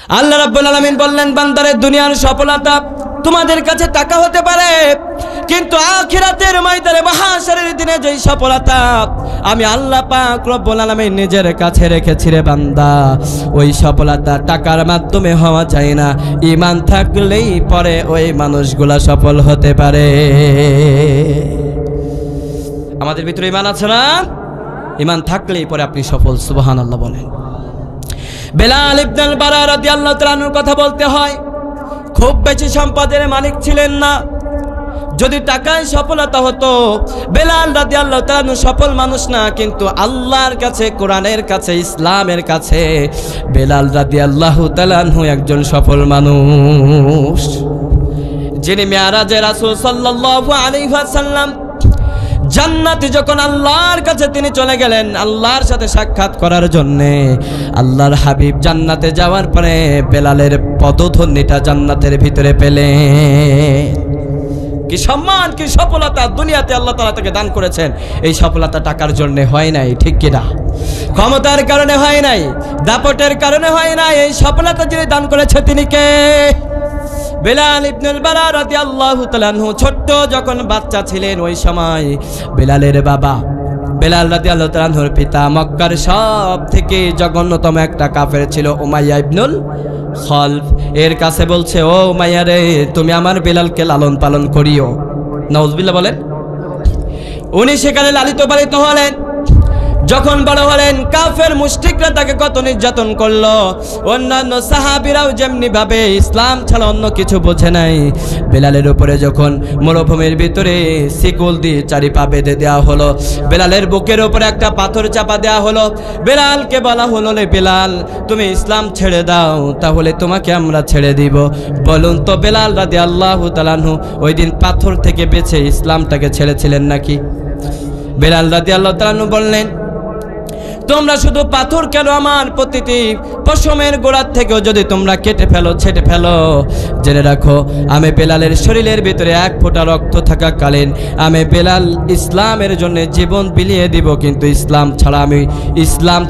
আল্লাহ রাব্বুল আলামিন বললেন, বান্দারে দুনিয়ার সফলতা তোমাদের কাছে টাকা হতে পারে, কিন্তু আখিরাতের ময়দানে মাহশরের দিনে যেই সফলতা আমি আল্লাহ পাক রব্বুল আলামিন নিজের কাছে রেখেছি রে বান্দা, ওই সফলতা টাকার মাধ্যমে হওয়া যায় না। ঈমান থাকলেই পরে ওই মানুষগুলা সফল হতে পারে। আমাদের ভিতরে ঈমান আছে না? ঈমান থাকলেই পরে আপনি সফল। সুবহানাল্লাহ বলেন। বেলাল ইবনুল বারা রাদিয়াল্লাহু তাআলা আনহুর কথা বলতে হয়, খুব বেশি সম্পদের মালিক ছিলেন না। যদি টাকায় সফলতা হতো, বেলাল রাদিয়াল্লাহু তাআলা আনহু সফল মানুষ না, কিন্তু আল্লাহর কাছে, কোরআনের কাছে, ইসলামের কাছে বেলাল রাদিয়াল্লাহু তাআলা আনহু একজন সফল মানুষ। যিনি মেরাজে রাসূল সাল্লাল্লাহু আলাইহি ওয়াসাল্লাম জান্নাতে যখন আল্লাহর কাছে তিনি চলে গেলেন আল্লাহর সাথে সাক্ষাৎ করার জন্যে, আল্লাহর হাবিব জান্নাতে যাওয়ার পরে বেলালের পদধ্বনিটা জান্নাতের ভিতরে পেলেন। কি সম্মান, কি সফলতা দুনিয়াতে আল্লাহ তাআলা তাকে দান করেছেন। এই সফলতা টাকার জন্য হয় নাই, ঠিক কিনা? ক্ষমতার কারণে হয় নাই, দাপটের কারণে হয় নাই। এই সফলতা যিনি দান করেছে তিনি কে? বেলাল ইবনুল বারা রাদিয়াল্লাহু তাআলা আনহু ছোট্ট যখন বাচ্চা ছিলেন, ওই সময় বেলালের বাবা, বেলাল রাদিয়াল্লাহু তাআলা আনহুর পিতা মক্কার সব থেকে জঘন্যতম একটা কাফের ছিল উমাইয়া ইবনুল খালফ। এর কাছে বলছে, ও উমাইয়া রে, তুমি আমার বেলালকে লালন পালন করিও। নাউজুবিল্লাহ বলেন। উনি সেখানে লালিত পালিত হলেন। যখন বড় হলেন, কাফের মুশরিকরা তাকে কত নির্যাতন করলো। অন্যান্য সাহাবীরাও যেমনি ভাবে ইসলাম ছাড়া অন্য কিছু বোঝে নাই। বেলালের উপরে যখন মরুভূমির ভিতরে শিকল দিয়ে চারি পা বেঁধে দেওয়া হলো, বেলালের বুকের উপরে একটা পাথর চাপা দেওয়া হলো। বেলালকে বলা হলো, রে বেলাল, তুমি ইসলাম ছেড়ে দাও, তাহলে তোমাকে আমরা ছেড়ে দিব। বলুন তো বেলাল রাদিয়াল্লাহু তাআলা আনহু ওই দিন পাথর থেকে বেঁচে ইসলামটাকে ছেড়েছিলেন নাকি? বেলাল রাদিয়াল্লাহু তাআলা আনহু বললেন, তোমরা শুধু পাথর কেন, আমার প্রতিটি পশমের গোড়ার থেকেও যদি তোমরা কেটে ফেলো, ছেটে ফেলো, জেনে রাখো আমি বেলালের শরীরের ভিতরে এক ফোঁটা রক্ত থাকাকালীন আমি বেলাল ইসলামের জন্য জীবন বিলিয়ে দিব, কিন্তু ইসলাম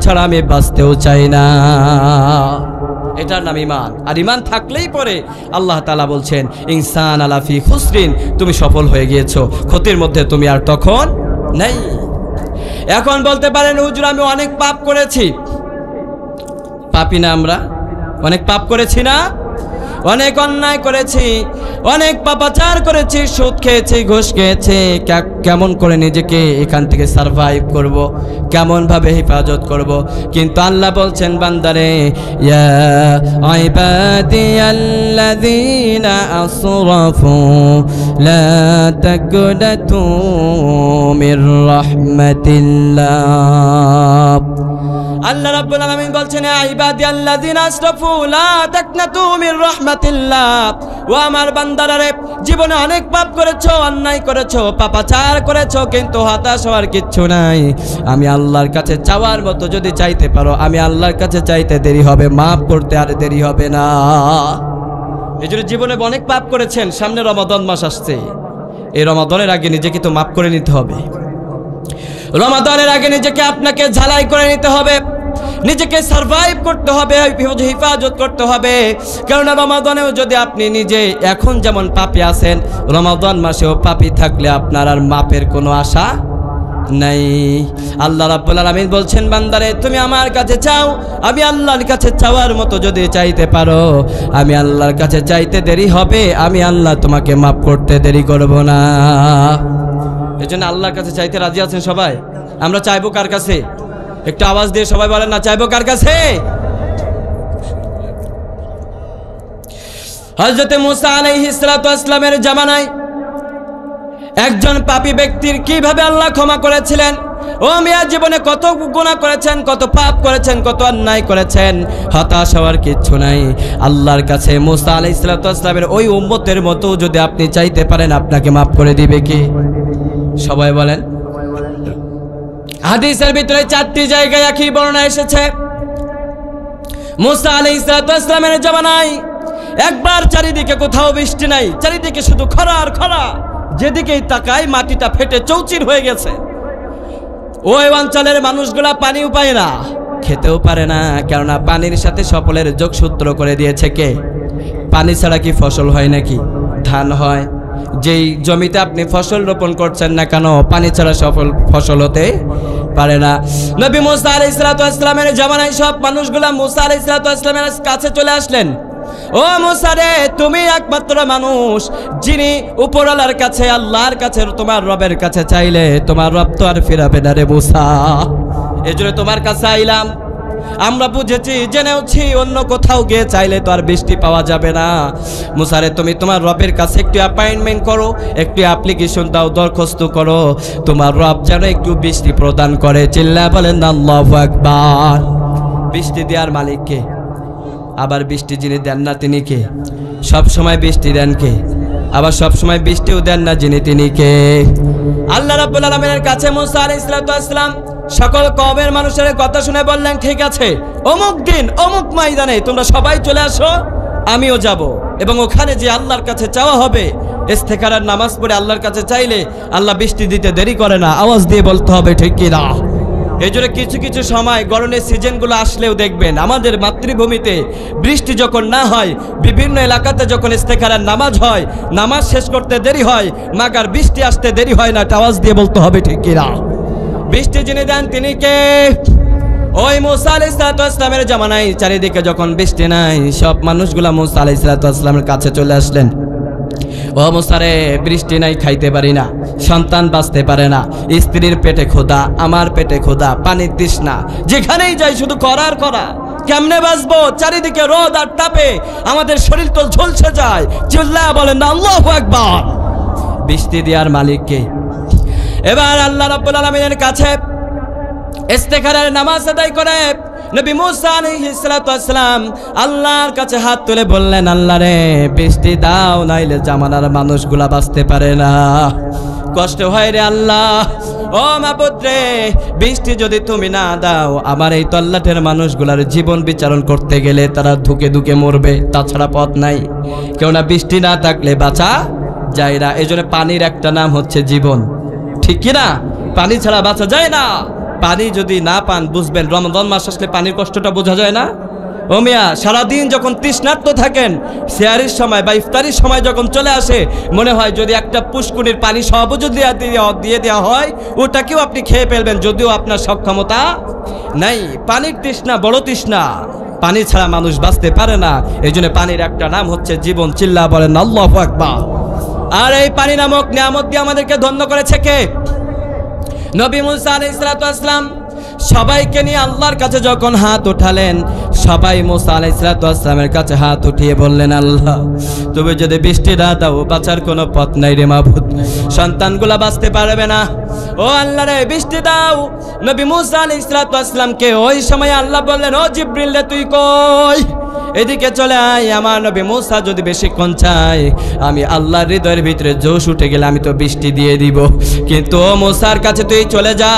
ছাড়া আমি বাঁচতেও চাই না। এটার নাম ঈমান। আর ঈমান থাকলেই পরে আল্লাহ তাআলা বলছেন, ইনসান আলা ফি খুসরিন, তুমি সফল হয়ে গিয়েছো, ক্ষতির মধ্যে তুমি আর তখন নেই। এখন বলতে পারেন, হুজুর আমি অনেক পাপ করেছি। পাপী না আমরা? অনেক পাপ করেছি না? অনেক অন্যায় করেছি, অনেক পাপাচার করেছি, সুদ খেয়েছি, ঘুষ খেয়েছি। কেমন করে নিজেকে এখান থেকে সারভাইভ করব, কেমন ভাবে হেফাজত করব? কিন্তু আল্লাহ বলছেন, বান্দারে, ইয়া ইবাদিয়াল্লাযীনা আসরাফু লা তাকনাতু মির রাহমাতিল্লাহ। আল্লাহ রাব্বুল আলামিন বলছেন, ইয়া ইবাদিয়াল্লাযীনা আসরাফু লা তাকনাতু মির রাহমাতিল্লাহ। ও আমার বান্দারা রে, জীবনে অনেক পাপ করেছো, অন্যায় করেছো, পাপাচার করেছো, কিন্তু হতাশ হওয়ার কিচ্ছু নাই। আমি আল্লাহর কাছে চাওয়ার মতো যদি চাইতে পারো, আমি আল্লাহর কাছে চাইতে দেরি হবে, মাফ করতে আর দেরি হবে না। এই জন্য জীবনে অনেক পাপ করেছেন, সামনে রমাদান মাস আসছে, এই রমাদানের আগে নিজেকে তো মাফ করে নিতে হবে। রমাদানের আগে নিজেকে আপনাকে ঝালাই করে নিতে হবে, নিজেকে সারভাইভ করতে হবে, হেফাজত করতে হবে। কারণ রমাদানেও যদি আপনি নিজে এখন যেমন পাপী আছেন, রমাদান মাসেও পাপী থাকলে আপনার আর মাপের কোনো আশা নাই। আল্লাহ রাব্বুল আলামিন বলছেন, বান্দারে তুমি আমার কাছে চাও, আমি আল্লাহর কাছে চাওয়ার মতো যদি চাইতে পারো, আমি আল্লাহর কাছে চাইতে দেরি হবে, আমি আল্লাহ তোমাকে মাফ করতে দেরি করব না। এজন্য আল্লাহর কাছে চাইতে রাজি আছেন সবাই? আমরা চাইবো কার কাছে? একটু আওয়াজ দিয়ে সবাই বলেন না, চাইবো কার কাছে? হযরত মুসা আলাইহিস সালাতু ওয়াস সালামের জামানায় একজন পাপী ব্যক্তির কিভাবে আল্লাহ ক্ষমা করেছিলেন। ও মিয়া, জীবনে কত গুনাহ করেছেন, কত পাপ করেছেন, কত অন্যায় করেছেন, হতাশ হওয়ার কিচ্ছু নাই। আল্লাহর কাছে মুসা আলাইহিস সালাতু ওয়াস সালামের ওই উম্মতের মতো যদি আপনি চাইতে পারেন, আপনাকে মাফ করে দিবে কি? সবাই বলেন। হাদিসের ভিতরে 4টি জায়গায় একই বর্ণনা এসেছে। মুসা আলাইহিস সালাতু ওয়াস সালামের জামানায় একবার চারিদিকে কোথাও বৃষ্টি নাই, চারিদিকে শুধু খরা আর খরা, যেদিকেই তাকায় মাটিটা ফেটে চৌচির হয়ে গেছে। ওই অঞ্চলের মানুষগুলা পানিও পায় না, খেতেও পারে না, কেননা পানির সাথে সকলের যোগসূত্র করে দিয়েছে কে? পানি ছাড়া কি ফসল হয় নাকি? ধান হয়। যেই জমিতে আপনি ফসল রোপণ করছেন না কেন, পানি ছাড়া ফসল হতে পারে না। নবী মুসা আলাইহিস সালাতু ওয়াস সালামের জামানায় সব মানুষগুলা মুসা আলাইহিস সালাতু ওয়াস সালামের কাছে চলে আসলেন। ও মুসা রে, তুমি একমাত্র মানুষ যিনি উপরওয়ালার কাছে, আল্লাহর কাছে, তোমার রবের কাছে চাইলে তোমার রব তো আর ফিরাবে না রে মুসা, এজন্য তোমার কাছে আইলাম। আমরা বুঝেছি, জেনেওছি, অন্য কোথাও গিয়ে চাইলে তো আর বৃষ্টি পাওয়া যাবে না। মুসা রে, তুমি তোমার রবের কাছে একটু অ্যাপয়েন্টমেন্ট করো, একটু অ্যাপ্লিকেশন দাও, দরখাস্ত করো, তোমার রব যেন একটু বৃষ্টি প্রদান করে। চিল্লা বলেন আল্লাহু আকবার। বৃষ্টি দেওয়ার মালিক কে? আবার বৃষ্টি যিনি দেন না তিনি কে? সব সময় বৃষ্টি দেন কে? আবার সব সময় বৃষ্টিও দেন না যিনি তিনি কে? আল্লাহ রাব্বুল আলামিনের কাছে মুসা আলাইহিস সালাতু ওয়াস সালাম সকল কওমের মানুষের কথা শুনে বললেন, ঠিক আছে, অমুক দিন অমুক ময়দানে তোমরা সবাই চলে আসো, আমিও যাব, এবং ওখানে যে আল্লাহর কাছে চাওয়া হবে, ইস্তেখারার নামাজ পড়ে আল্লাহর কাছে চাইলে আল্লাহ বৃষ্টি দিতে দেরি করে না। আওয়াজ দিয়ে বলতে হবে ঠিক কি না? এই জন্য কিছু কিছু সময় গরমের সিজনগুলো আসলেও দেখবেন আমাদের মাতৃভূমিতে বৃষ্টি যখন না হয়, বিভিন্ন এলাকাতে যখন ইস্তেখারার নামাজ হয়, নামাজ শেষ করতে দেরি হয়, মাগার বৃষ্টি আসতে দেরি হয় না। আওয়াজ দিয়ে বলতে হবে ঠিক কি না? বৃষ্টি যিনি দেন তিনি কে? ওই মুসা আলাইহিস সালাতু ওয়াস সালামের জামানায় চারিদিকে যখন বৃষ্টি নাই, সব মানুষগুলা মুসা আলাইহিস সালাতু ওয়াস সালামের কাছে চলে আসলেন। ও মুসা রে, বৃষ্টি নাই, খাইতে পারি না, সন্তান বাঁচতে পারে না, স্ত্রীর পেটে ক্ষুধা, আমার পেটে ক্ষুধা, পানির তৃষ্ণা, যেখানেই যাই শুধু করার করা, কেমনে বাঁচবো? চারিদিকে রোদ আর তাপে আমাদের শরীর তো ঝলসে যায়। চিল্লায়া বলেন না আল্লাহু আকবার। বৃষ্টি দেওয়ার মালিক কে? এবার আল্লাহ রাব্বুল আলামিনের কাছে ইস্তেখারার নামাজ আদায় করে নবী মুসা আলাইহিস সালাতু ওয়াস সালাম আল্লাহর কাছে হাত তুলে বললেন, আল্লাহ রে, বৃষ্টি দাও, নাইলে জামানার মানুষগুলা বাঁচতে পারে না, কষ্ট হয় রে আল্লাহ। ও মাবুদ রে, বৃষ্টি যদি তুমি না দাও, আমার এই তল্লাটের মানুষগুলার জীবন বিচারণ করতে গেলে তারা ধুকে ধুকে মরবে, তাছাড়া পথ নাই। কেননা বৃষ্টি না থাকলে বাঁচা যায় না। এই জন্য পানির একটা নাম হচ্ছে জীবন, ঠিক কিনা? পানি ছাড়া বাঁচা যায় না। পানি যদি না পান, বুঝবেন রমজান মাস আসলে পানির কষ্টটা বোঝা যায় না। ও মিয়া, সারাদিন যখন তৃষ্ণার্ত থাকেন, সেহারির সময় বা ইফতারির সময় যখন চলে আসে, মনে হয় যদি একটা পুষ্কুনির পানি সব যদি দিয়ে দেওয়া হয়, ওটাকেও আপনি খেয়ে ফেলবেন, যদিও আপনার সক্ষমতা নাই। পানির তৃষ্ণা বড় তৃষ্ণা, পানি ছাড়া মানুষ বাঁচতে পারে না। এই জন্য পানির একটা নাম হচ্ছে জীবন। চিল্লা বলেন আল্লাহু আকবার। আর এই পানি নামক নিয়ামত দিয়ে আমাদেরকে ধন্য করেছে কে? নবী মুসা আলাইহিস সালাতু ওয়াস সালাম সবাইকে নিয়ে আল্লাহর কাছে যখন হাত উঠালেন, সবাই মুসা আলাইহিস সালাতু ওয়াস সালামের কাছে হাত উঠিয়ে বললেন, আল্লাহ, তুমি যদি বৃষ্টি না দাও, বাঁচার কোনো পথ নাই রে মাবুদ, সন্তানগুলা বাঁচতে পারবে না। ও আল্লাহ রে, বৃষ্টি দাও। নবী মুসা আলাইহিস সালাতু ওয়াস সালামকে ওই সময় আল্লাহ বললেন, ও জিবরিল রে, তুই কই? এদিকে চলে আয়। আমার নবী মুসা যদি বেশিক্ষণ চায়, আমি আল্লাহর হৃদয়ের ভিতরে জোশ উঠে গেলে আমি তো বৃষ্টি দিয়ে দিব। কিন্তু ও মুসার কাছে তুই চলে যা,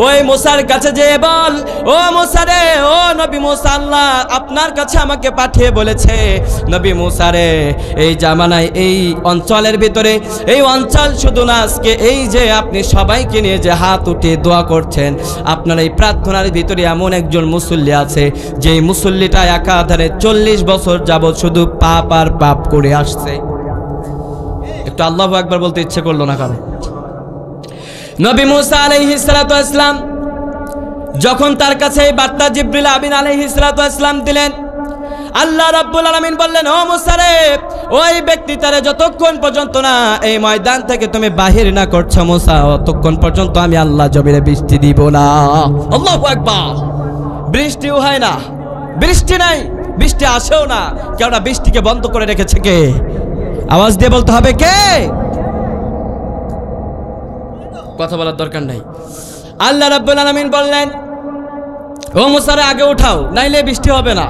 ওই মুসার কাছে যেয়ে বল, ও মুসা রে, ও নবী মুসা, আল্লাহ আপনার কাছে আমাকে পাঠিয়ে বলেছে, নবী মুসা রে, এই জামানায় এই অঞ্চলের ভিতরে, এই অঞ্চল শুধু না, আজকে এই যে আপনি সবাইকে নিয়ে যে হাত উঠিয়ে দোয়া করছেন, আপনার এই প্রার্থনার ভিতরে এমন একজন মুসল্লি আছে, যেই মুসল্লিটা একাধারে 40 বছর যাবৎ শুধু পাপ আর পাপ করে আসছে। একটু আল্লাহু আকবার বলতে ইচ্ছে করলো না কারো? নবী মুসা আলাইহিস সালাতু ওয়াস সালাম যখন তার কাছে এই বার্তা জিবরিল আমিন আলাইহিস সালাতু ওয়াস সালাম দিলেন, আল্লাহ রাব্বুল আলামিন বললেন, ও মুসা রে, ওই ব্যক্তিটারে যতক্ষণ পর্যন্ত না এই ময়দান থেকে তুমি বাহির না করছো মুসা, ততক্ষণ পর্যন্ত আমি আল্লাহ জমিনে বৃষ্টি দিব না। আল্লাহু আকবার। বৃষ্টিও হয় না, বৃষ্টি নাই, বৃষ্টি আসেও না। কেননা বৃষ্টিকে বন্ধ করে রেখেছে কে? আওয়াজ দিয়ে বলতে হবে কে? কথা বলার দরকার নাই। আল্লাহ রাব্বুল আলামিন বললেন, ও মুসা রে, আগে উঠাও, নাইলে বৃষ্টি হবে না।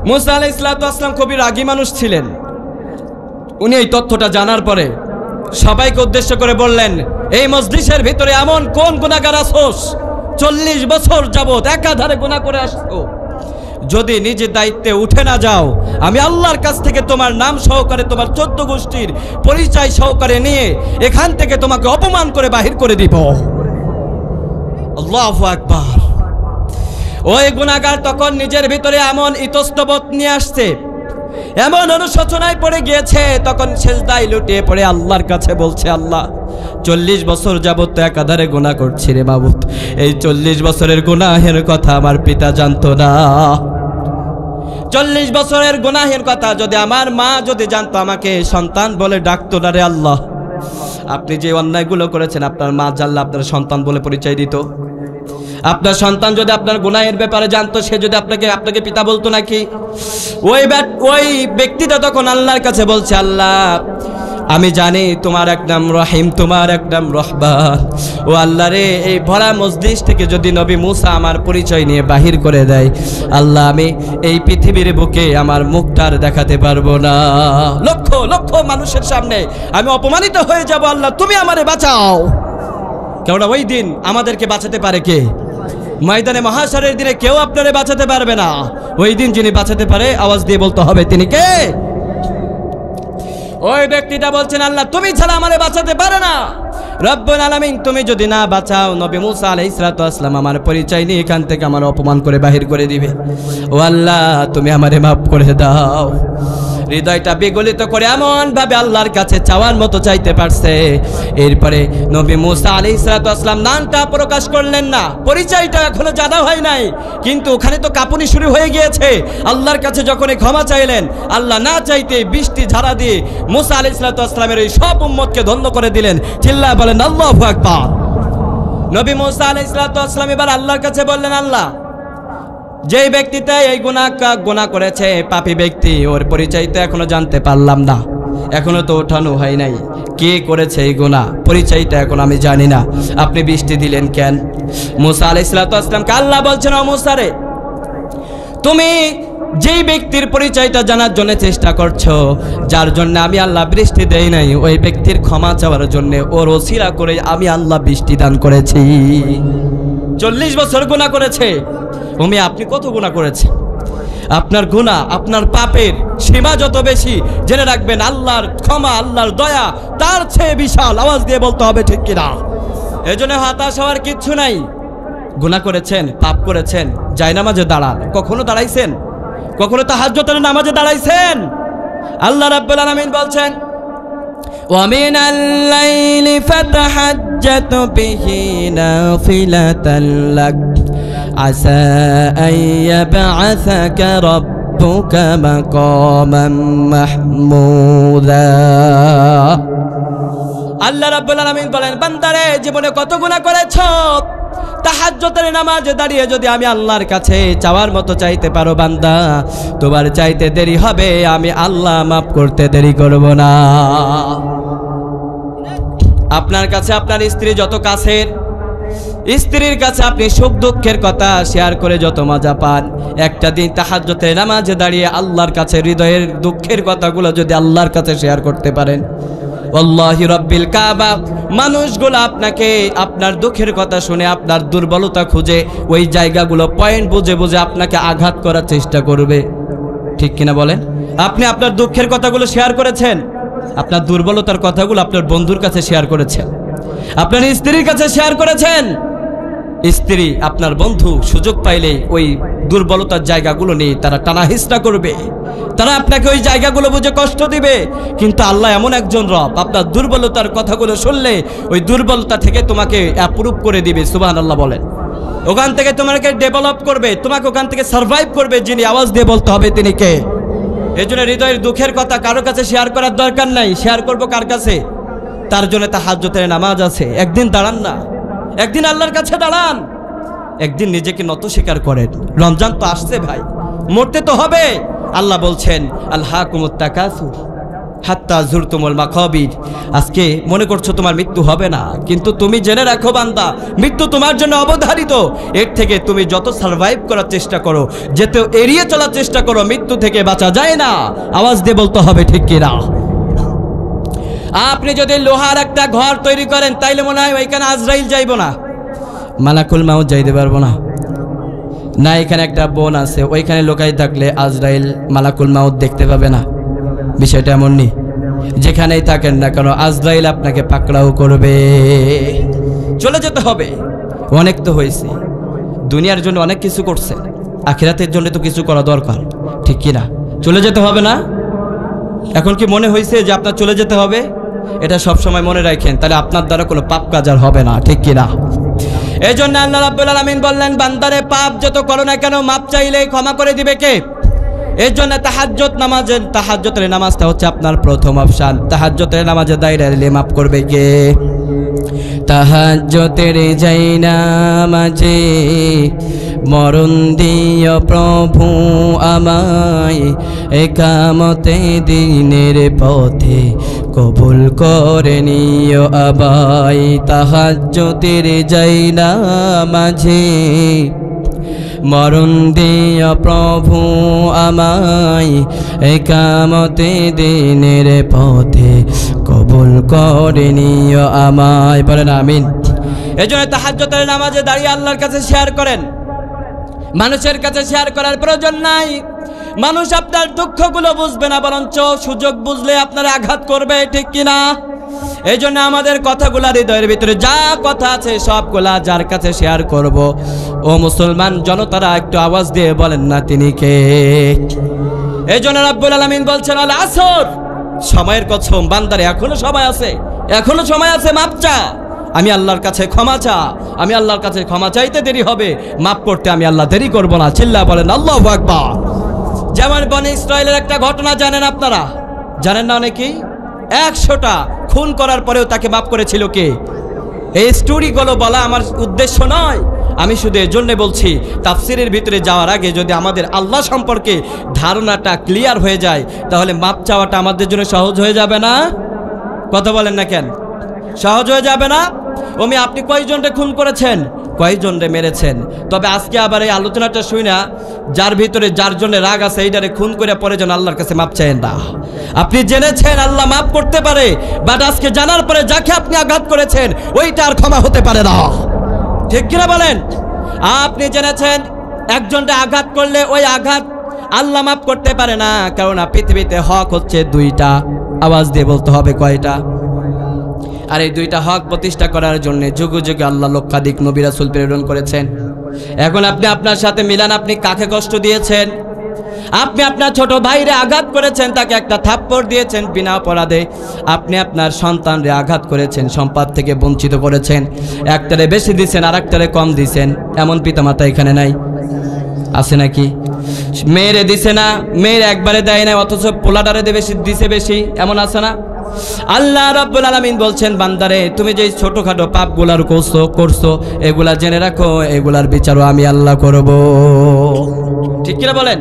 মুসা আলাইহিস সালাতু ওয়াস সালাম খুবই রাগী মানুষ ছিলেন। উনি এই তথ্যটা জানার পরে সবাইকে উদ্দেশ্য করে বললেন, এই মজলিসের ভিতরে এমন কোন গুনাহগার আছোস 40 বছর যাবত একাধারে গুনাহ করে আসছো, যদি নিজের দায়িত্বে উঠে না যাও, আমি আল্লাহর কাছ থেকে তোমার নাম সহকারে, তোমার 14 গোষ্ঠীর পরিচয় সহকারে নিয়ে এখান থেকে তোমাকে অপমান করে বাহির করে দিব। আল্লাহু আকবার। ওই গুনাহগার তখন নিজের ভিতরে এমন ইতস্তবোধ নিয়ে আসছে, এমন অনুশোচনায় পড়ে গিয়েছে, তখন সেজদায় লুটিয়ে পড়ে আল্লাহর কাছে বলছে, আল্লাহ 40 বছর যাবত তো একাধারে গুনাহ করছি রে মাবুদ, এই 40 বছরের গুনাহের কথা আমার পিতা জানতো না। 40 বছরের গুনাহের কথা যদি আমার মা যদি জানতো, আমাকে সন্তান বলে ডাকতো না রে আল্লাহ। আপনি যে অন্যায়গুলো করেছেন, আপনার মা জানলে আপনার সন্তান বলে পরিচয় দিত? আপনার সন্তান যদি আপনার গুনাহের ব্যাপারে জানতো, সে যদি আপনাকে পিতা বলতো নাকি? ওই ব্যক্তিটা তখন আল্লাহর কাছে বলছে, আল্লাহ আমি জানি তোমার এক নাম রহিম, তোমার এক নাম রহমান। ও আল্লাহ রে, এই ভরা মজলিস থেকে যদি নবী মুসা আমার পরিচয় নিয়ে বাহির করে দেয়, আল্লাহ আমি এই পৃথিবীর বুকে আমার মুখটার দেখাতে পারবো না। লক্ষ লক্ষ মানুষের সামনে আমি অপমানিত হয়ে যাব, আল্লাহ তুমি আমারে বাঁচাও। কেননা ওই দিন আমাদেরকে বাঁচাতে পারে কে? ময়দানে মহাশরের দিনে কেউ আপনারে বাঁচাতে পারবে না। ওই দিন যিনি বাঁচাতে পারে, আওয়াজ দিয়ে বলতে হবে তিনি কে? ওই ব্যক্তিটা বলছেন, আল্লাহ তুমি ছাড়া আমারে বাঁচাতে পারে না। রব্বুল আলামিন তুমি যদি না বাঁচাও, নবী মুসা আলাইহিস সালাতু ওয়াসসালাম আমার পরিচয় নিয়ে এখান থেকে আমার অপমান করে বাহির করে দিবে। ও আল্লাহ তুমি আমারে মাফ করে দাও। হৃদয়টা বিগলিত করে এমন ভাবে আল্লাহর কাছে চাওয়ার মতো চাইতে পারছে। এরপরে নবী মুসা আলাইহিস সালাতু ওয়াসসালাম নামটা প্রকাশ করলেন না, পরিচয়টা এখনো জানা হয় নাই, কিন্তু ওখানে তো কাঁপুনি শুরু হয়ে গিয়েছে। আল্লাহর কাছে যখনই ক্ষমা চাইলেন, আল্লাহ না চাইতে বৃষ্টি ঝাড়া দিয়ে মুসা আলাইহিস সালাতু ওয়াসসালামের এই সব উম্মতকে ধন্য করে দিলেন। চিল্লায় বলেন আল্লাহু আকবার। নবী মুসা আলাইহিস সালাতু ওয়াসসালাম এবার আল্লাহর কাছে বললেন, আল্লাহ যেই ব্যক্তিটা এই গুনাহ করেছে, পাপী ব্যক্তি, ওর পরিচয় তো এখনো জানতে পারলাম না, এখনো তো ওঠানো হয় নাই। কে করেছে এই গুনাহ, পরিচয়টা এখন আমি জানি না, আপনি বৃষ্টি দিলেন কেন? মুসা আলাইহিস সালাতু ওয়াসসালামকে আল্লাহ বলছেন, ও মুসা রে, তুমি যেই ব্যক্তির পরিচয়টা জানার জন্য চেষ্টা করছো, যার জন্য আমি আল্লাহ বৃষ্টি দেই নাই, ওই ব্যক্তির ক্ষমা চাওয়ার জন্য ওর ওসিলা করে আমি আল্লাহ বৃষ্টি দান করেছি। 40 বছর গুনাহ করেছে। আপনি কত গুনাহ করেছেন? আপনার গুনাহ, আপনার পাপের সীমা যত বেশি, জেনে রাখবেন আল্লাহর ক্ষমা, আল্লাহর দয়া তার চেয়ে বিশাল। আওয়াজ দিয়ে বলতে হবে ঠিক কিনা? এজন্য হতাশ হওয়ার কিচ্ছু নাই। গুনাহ করেছেন, পাপ করেছেন, জায়নামাজে দাঁড়ান, কখনো দাঁড়াইছেন? কখনো তাহাজ্জুদের নামাজে দাঁড়াইছেন? আল্লাহ রাব্বুল আলামিন বলছেন, وَمِنَ اللَّيْلِ فَتَهَجَّدْ بِهِ نَافِلَةً لَكَ عَسَىٰ أَن يَبْعَثَكَ رَبُّكَ مَقَامًا مَحْمُودًا। আল্লাহ রাব্বুল আলামিন বলেন, বান্দারে জীবনে কত গুনাহ করেছো, তাহাজ্জুদের নামাজে দাঁড়িয়ে যদি আমি আল্লাহর কাছে চাওয়ার মতো চাইতে পারো বান্দা, তোমার চাইতে দেরি হবে, আমি আল্লাহ মাফ করতে দেরি করব না। আপনার কাছে আপনার স্ত্রী যত কাছের, স্ত্রীর কাছে আপনি সুখ দুঃখের কথা শেয়ার করে যত মজা পান, একটা দিন তাহাজ্জুদের নামাজে দাঁড়িয়ে আল্লাহর কাছে হৃদয়ের দুঃখের কথাগুলো যদি আল্লাহর কাছে শেয়ার করতে পারেন, আল্লাহি রাব্বিল কাবা, মানুষগুলো আপনাকে আপনার দুঃখের কথা শুনে আপনার দুর্বলতা খুঁজে ওই জায়গাগুলো পয়েন্ট বুঝে বুঝে আপনাকে আঘাত করার চেষ্টা করবে। ঠিক কিনা বলেন? আপনি আপনার দুঃখের কথাগুলো শেয়ার করেছেন, আপনার দুর্বলতার কথাগুলো আপনার বন্ধুর কাছে শেয়ার করেছেন, আপনার স্ত্রীর কাছে শেয়ার করেছেন। স্ত্রী আপনার বন্ধু সুযোগ পাইলে ওই দুর্বলতার জায়গাগুলো নিয়ে তারা টানা হিসড়া করবে, তারা আপনাকে ওই জায়গাগুলো বুঝে কষ্ট দিবে। কিন্তু আল্লাহ এমন একজন রব, আপনার দুর্বলতার কথাগুলো শুনলে ওই দুর্বলতা থেকে তোমাকে অ্যাপ্রুভ করে দিবে। সুবহানাল্লাহ বলেন। ওখান থেকে তোমাকে ডেভেলপ করবে, তোমাকে ওখান থেকে সার্ভাইভ করবে যিনি। আওয়াজ দিয়ে বলতে হবে তিনি কে? এই জন্য হৃদয়ের দুঃখের কথা কারো কাছে শেয়ার করার দরকার নাই। শেয়ার করবো কার কাছে? তার জন্য তাহাজ্জুদের নামাজ আছে। একদিন দাঁড়ান না, একদিন আল্লাহর কাছে দাঁড়ান, একদিন নিজেকে নত স্বীকার করেন। রমজান তো আসছে ভাই, মরতে তো হবে। আল্লাহ বলছেন, আলহাকুমুত তাকাসুর হাত্তা যুরতুমুল মাকাবির। আজকে মনে করছো তোমার মৃত্যু হবে না, কিন্তু তুমি জেনে রাখো বান্দা, মৃত্যু তোমার জন্য অবধারিত। এর থেকে তুমি যত সার্ভাইভ করার চেষ্টা করো, যেতে এড়িয়ে চলার চেষ্টা করো, মৃত্যু থেকে বাঁচা যায় না। আওয়াজ দিয়ে বলতে হবে ঠিক কিনা? আপনি যদি লোহার একটা ঘর তৈরি করেন, তাইলে মনে হয় ওইখানে আজরাইল যাইব না, মালাকুল মাউত যাইতে পারবো না। না, এখানে একটা বন আছে, ওইখানে লোকাই থাকলে আজরাইল মালাকুল মাউত দেখতে পাবে না। বিষয়টা এমন নেই, যেখানেই থাকেন না কেন আজরাইল আপনাকে পাকড়াও করবে। চলে যেতে হবে। অনেক তো হয়েছে, দুনিয়ার জন্য অনেক কিছু করছেন, আখিরাতের জন্য তো কিছু করা দরকার, ঠিক কিনা? চলে যেতে হবে না? এখন কি মনে হয়েছে যে আপনার চলে যেতে হবে? এটা সব সময় মনে রাখেন, তাহলে আপনার দ্বারা কোনো পাপ কাজ আর হবে না, ঠিক কিনা? এই জন্য আল্লাহ রাব্বুল আলামিন বললেন, বান্দারে পাপ যত করো না কেন মাপ চাইলেই ক্ষমা করে দিবে কে? এর জন্য তাহাজ্জুদের নামাজটা হচ্ছে আপনার প্রথম অপশন। তাহাজ্জুদের নামাজে দাঁড়িয়ে দিলে মাফ করবে কে? তাহাজ্জুদের যাই নামাজে মরণ দিও প্রভু আমায়, একামতে দিনের পথে কবুল করে নিও আবাই। তাহাজ্জুদের যাই নামাজে মরণ দিও প্রভু আমায়, একামতে দিনের পথে কবুল করে নিও আমায়। বলেন আমিন। এই জন্য তাহাজ্জুদের নামাজে দাঁড়িয়ে আল্লাহর কাছে শেয়ার করেন, মানুষের কাছে শেয়ার করার প্রয়োজন নাই। মানুষ আপনার দুঃখগুলো বুঝবে না, বরঞ্চ সুযোগ বুঝলে আপনারা আঘাত করবে, ঠিক কিনা? এই জন্য আমাদের কথাগুলা হৃদয়ের ভিতরে যা কথা আছে সবগুলা যার কাছে শেয়ার করব। ও মুসলমান জনতারা একটু আওয়াজ দিয়ে বলেন না তিনি কে? এই জন্য রাব্বুল আলামিন বলছেন, আল আসর, সময়ের কসম বান্দারে এখনো সময় আছে, এখনো সময় আছে, মাপ চা, আমি আল্লাহর কাছে ক্ষমা চা। আমি আল্লাহর কাছে ক্ষমা চাইতে দেরি হবে, মাফ করতে আমি আল্লাহ দেরি করব না। চিল্লা বলেন আল্লাহু আকবার। যেমন বনি ইসরাইলের একটা ঘটনা জানেন আপনারা? জানেন না অনেকেই? 100টা খুন করার পরেও তাকে মাফ করেছিল কে? এই স্টোরিগুলো বলা আমার উদ্দেশ্য নয়, আমি শুধু এর জন্য বলছি তাফসিরের ভিতরে যাওয়ার আগে যদি আমাদের আল্লাহ সম্পর্কে ধারণাটা ক্লিয়ার হয়ে যায়, তাহলে মাপ চাওয়াটা আমাদের জন্য সহজ হয়ে যাবে না? কথা বলেন না কেন? সহজ হয়ে যাবে না? আপনি কয়জনরে খুন করেছেন, কয়জনরে মেরেছেন? তবে আজকে আবার এই আলোচনাটা শুই না, যার ভিতরে যার জন্য রাগ আছে এইটারে খুন করে পরে যেন আল্লাহর কাছে মাপ চাইেন না। আপনি জেনেছেন আল্লাহ মাপ করতে পারে, বাট আজকে জানার পরে যাকে আপনি আঘাত করেছেন ওইটা আর ক্ষমা হতে পারে না, ঠিক কিনা বলেন? আপনি জেনেছেন একজনকে আঘাত করলে ওই আঘাত আল্লাহ মাপ করতে পারে না, কারণ পৃথিবীতে হক হচ্ছে দুইটা। আওয়াজ দিয়ে বলতে হবে কয়টা? আর এই দুইটা হক প্রতিষ্ঠা করার জন্য যুগে যুগে আল্লাহ লক্ষাধিক নবী রাসূল প্রেরণ করেছেন। এখন আপনি আপনার সাথে মিলান, আপনি কাকে কষ্ট দিয়েছেন? আপনি আপনার ছোট ভাইরে আঘাত করেছেন, তাকে একটা থাপ্পড় দিয়েছেন বিনা অপরাধে। আপনি আপনার সন্তানরে আঘাত করেছেন, সম্পদ থেকে বঞ্চিত করেছেন। একটারে বেশি দিয়েছেন আর একটারে কম দিয়েছেন। এমন পিতামাতা এখানে নাই? আছে নাকি? মেয়েরে দিছে না, মেয়ের একবারে দেয় না, অথচ পোলাডারে দিছে বেশি, এমন আছে না? আল্লাহ রাব্বুল আলামিন বলছেন, বান্দারে তুমি যে ছোটখাটো পাপগুলার করছো এগুলা জেনে রাখো, এগুলার বিচারও আমি আল্লাহ করব, ঠিক কিনা বলেন?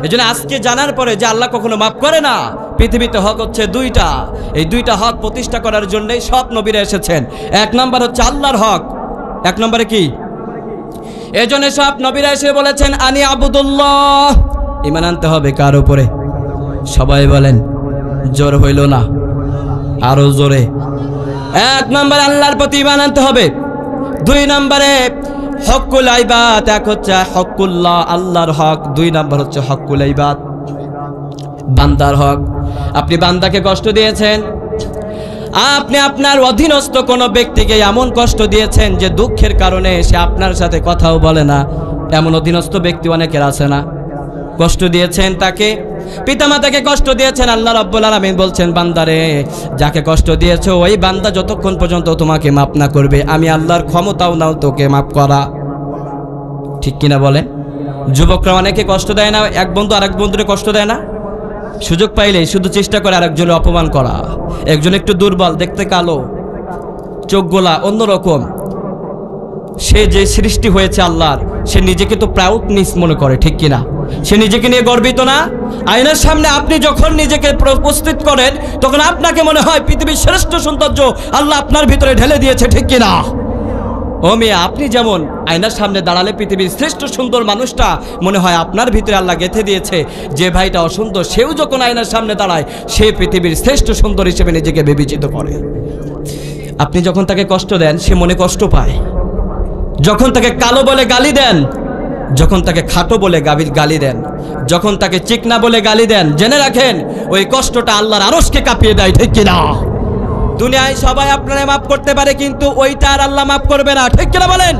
এজন্য আজকে জানার পরে যে আল্লাহ কখনো মাফ করে না, পৃথিবীতে হক হচ্ছে দুইটা। এই দুইটা হক প্রতিষ্ঠা করার জন্যই সব নবীরা এসেছেন। এক নম্বর হচ্ছে আল্লাহর হক, এক নম্বরে কি? এজন্য সব নবীরা এসে বলেছেন আনি আবুদুল্লাহ, ঈমান আনতে হবে কার উপরে? সবাই বলেন, জোর হইল না, আরো জোরে। এক নম্বরে আল্লাহর প্রতি ঈমান আনতে হবে। দুই নম্বরে হকুল ইবাদ, এক হচ্ছে হকুল্লাহ আল্লাহর হক, দুই নম্বর হচ্ছে হকুল ইবাদ বান্দার হক। আপনি বান্দাকে কষ্ট দিয়েছেন, আপনি আপনার অধীনস্থ কোনো ব্যক্তিকে এমন কষ্ট দিয়েছেন যে দুঃখের কারণে সে আপনার সাথে কথাও বলে না, এমন অধীনস্থ ব্যক্তি অনেকের আছে না? কষ্ট দিয়েছেন তাকে, পিতামাতাকে কষ্ট দিয়েছেন। আল্লাহ রাব্বুল আলামিন বলছেন, বান্দারে যাকে কষ্ট দিয়েছো ওই বান্দা যতক্ষণ পর্যন্ত তোমাকে মাফ না করবে আমি আল্লাহর ক্ষমতাও নাও তোকে মাফ করা, ঠিক কিনা বলেন? যুবকরা অনেকে কষ্ট দেয় না, এক বন্ধু আরেক বন্ধুরে কষ্ট দেয় না? সুযোগ পাইলে শুধু চেষ্টা করে আরেকজনের অপমান করা। একজন একটু দুর্বল, দেখতে কালো, চোখ গোলা অন্যরকম, সে যে সৃষ্টি হয়েছে আল্লাহর, সে নিজেকে তো প্রাউডনেস মনে করে, ঠিক কিনা? সে নিজেকে নিয়ে গর্বিত না? আয়নার সামনে আপনি যখন নিজেকে প্রস্তুত করেন তখন আপনাকে মনে হয় পৃথিবীর শ্রেষ্ঠ সৌন্দর্য আল্লাহ আপনার ভিতরে ঢেলে দিয়েছে, ঠিক কিনা? ও মেয়ে, আপনি যেমন আয়নার সামনে দাঁড়ালে পৃথিবীর শ্রেষ্ঠ সুন্দর মানুষটা মনে হয় আপনার ভিতরে আল্লাহ গেঁথে দিয়েছে, যে ভাইটা অসুন্দর সেও যখন আয়নার সামনে দাঁড়ায় সে পৃথিবীর শ্রেষ্ঠ সুন্দর হিসেবে নিজেকে বিবেচিত করে। আপনি যখন তাকে কষ্ট দেন সে মনে কষ্ট পায়, যখন তাকে কালো বলে গালি দেন, যখন তাকে খাটো বলে গালি দেন, যখন তাকে চিকনা বলে গালি দেন, জেনে রাখেন ওই কষ্টটা আল্লাহর আরশকে কাঁপিয়ে দেয়, ঠিক কিনা? দুনিয়ায় সবাই আপনারা মাফ করতে পারে কিন্তু ওইটা আর আল্লাহ মাফ করবে না, ঠিক কিনা বলেন?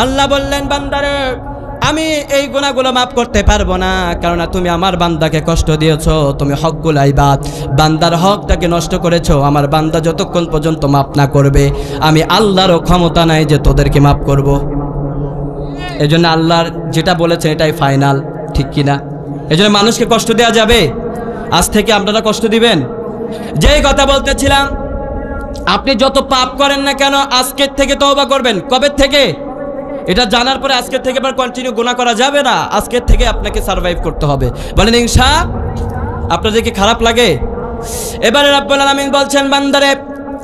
আল্লাহ বললেন বান্দারে আমি এই গুনাহগুলো মাফ করতে পারবো না, কারণ তুমি আমার বান্দাকে কষ্ট দিয়েছো, তুমি হকগুল ইবাদ বান্দার হকটাকে নষ্ট করেছো। আমার বান্দা যতক্ষণ পর্যন্ত মাফ না করবে আমি আল্লাহরও ক্ষমতা নাই যে তোদেরকে মাফ করব। এই জন্য আল্লাহর যেটা বলেছেন এটাই ফাইনাল, ঠিক কিনা? এই জন্য মানুষকে কষ্ট দেওয়া যাবে? আজ থেকে আপনারা কষ্ট দিবেন? যেই কথা বলতেছিলাম, আপনি যত পাপ করেন না কেন আজকের থেকে তওবা করবেন। কবে থেকে? এটা জানার পরে আজকের থেকে আবার কন্টিনিউ গুনাহ করা যাবে না। আজকের থেকে আপনাকে সারভাইভ করতে হবে। বলেন ইনশাআল্লাহ। আপনাদের কি খারাপ লাগে? এবারে রব্বুল আলামিন বলছেন বান্দারে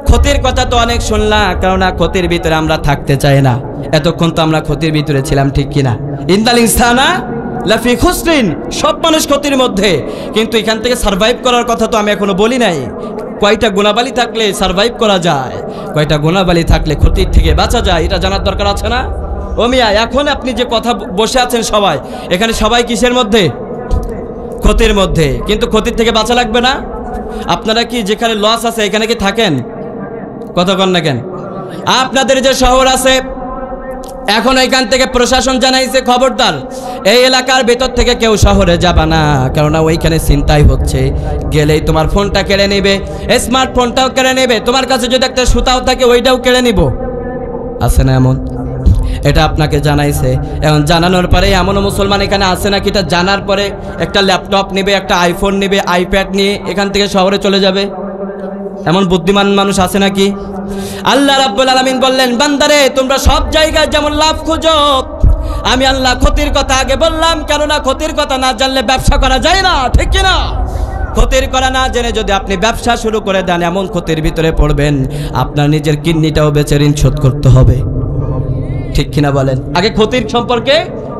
ক্ষতির কথা তো অনেক শুনলা, কারণ ক্ষতির ভিতরে আমরা থাকতে চাই না। এতক্ষণ তো আমরা ক্ষতির ভিতরে ছিলাম, ঠিক কিনা? ইন্নাল ইনসানা লাফি খুসরিন, সব মানুষ ক্ষতির মধ্যে। কিন্তু এখান থেকে সারভাইভ করার কথা তো আমি এখনো বলি নাই। কয়টা গুনাহবালি থাকলে সারভাইভ করা যায়, কয়টা গুনাহবালি থাকলে ক্ষতির থেকে বাঁচা যায়, এটা জানার দরকার আছে না? ও মিয়া, এখন আপনি যে কথা বসে আছেন সবাই এখানে, সবাই কিসের মধ্যে? ক্ষতির মধ্যে। কিন্তু ক্ষতির থেকে বাঁচা লাগবে না? আপনারা কি যেখানে লস আছে এখানে কি থাকেন? কতক্ষণ না কেন? আপনাদের যে শহর আছে এখন এখান থেকে প্রশাসন জানাইছে খবরদার এই এলাকার ভেতর থেকে কেউ শহরে যাবা না, কেননা ওইখানে ছিনতাই হচ্ছে। গেলেই তোমার ফোনটা কেড়ে নেবে, স্মার্টফোনটাও কেড়ে নেবে, তোমার কাছে যদি একটা সুতাও থাকে ওইটাও কেড়ে নিব। আছে না এমন? এটা আপনাকে জানাইছে। এখন জানানোর পরে এমনও মুসলমান এখানে আছে নাকি এটা জানার পরে একটা ল্যাপটপ নেবে, একটা আইফোন নেবে, আইপ্যাড নিয়ে এখান থেকে শহরে চলে যাবে? এমন বুদ্ধিমান মানুষ আছে নাকি? আল্লাহ রাব্বুল আলামিন বললেন বান্দারে তোমরা সব জায়গায় যেমন লাভ খুঁজো, আমি আল্লাহ ক্ষতির কথা আগে বললাম, কেননা ক্ষতির কথা না জানলে ব্যবসা করা যায় না, ঠিক কিনা? ক্ষতির করা না জেনে যদি আপনি ব্যবসা শুরু করে দেন এমন ক্ষতির ভিতরে পড়বেন আপনার নিজের কিডনিটাও বেচে ঋণ শোধ করতে হবে, ঠিক কিনা বলেন? আগে ক্ষতির সম্পর্কে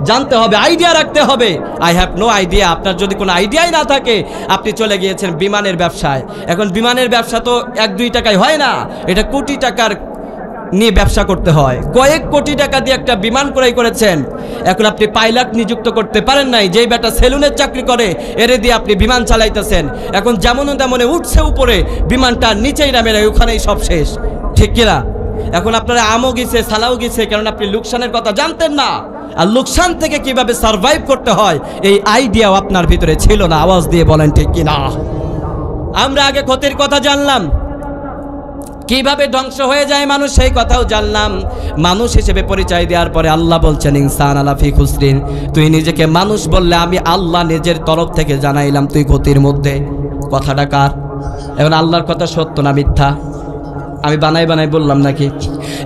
জানতে হবে, আইডিয়া রাখতে হবে। I have no idea. আপনার যদি কোনো আইডিয়াই না থাকে, আপনি চলে গিয়েছেন বিমানের ব্যবসায়। এখন বিমানের ব্যবসা তো 1-2 টাকায় হয় না, এটা কোটি টাকার নিয়ে ব্যবসা করতে হয়। কয়েক কোটি টাকা দিয়ে একটা বিমান ক্রয় করেছেন, এখন আপনি পাইলট নিযুক্ত করতে পারেন নাই। যেই বেটা সেলুনের চাকরি করে এরে দিয়ে আপনি বিমান চালাইতেছেন, এখন যেমন তেমনে উঠছে উপরে, বিমানটা নিচেই নামে ওখানেই সব শেষ, ঠিক কিনা? এখন আপনারা আমও গেছে, সালাও গেছে, কারণ আপনি লোকসানের কথা জানতেন না। আর লোকসান থেকে কিভাবে সারভাইভ করতে হয় এই আইডিয়াও আপনার ভিতরে ছিল না। আওয়াজ দিয়ে বলেন ঠিক কিনা? আমরা আগে ক্ষতির কথা জানলাম, কিভাবে ধ্বংস হয়ে যায় মানুষ সেই কথাও জানলাম। মানুষ হিসেবে পরিচয় দেওয়ার পরে আল্লাহ বলছেন ইনসান আলাফি খুসরিন। তুই নিজেকে মানুষ বললে আমি আল্লাহ নিজের তরফ থেকে জানাইলাম তুই ক্ষতির মধ্যে। কথাটা কার? এখন আল্লাহর কথা সত্য না মিথ্যা? আমি বানাই বানাই বললাম নাকি?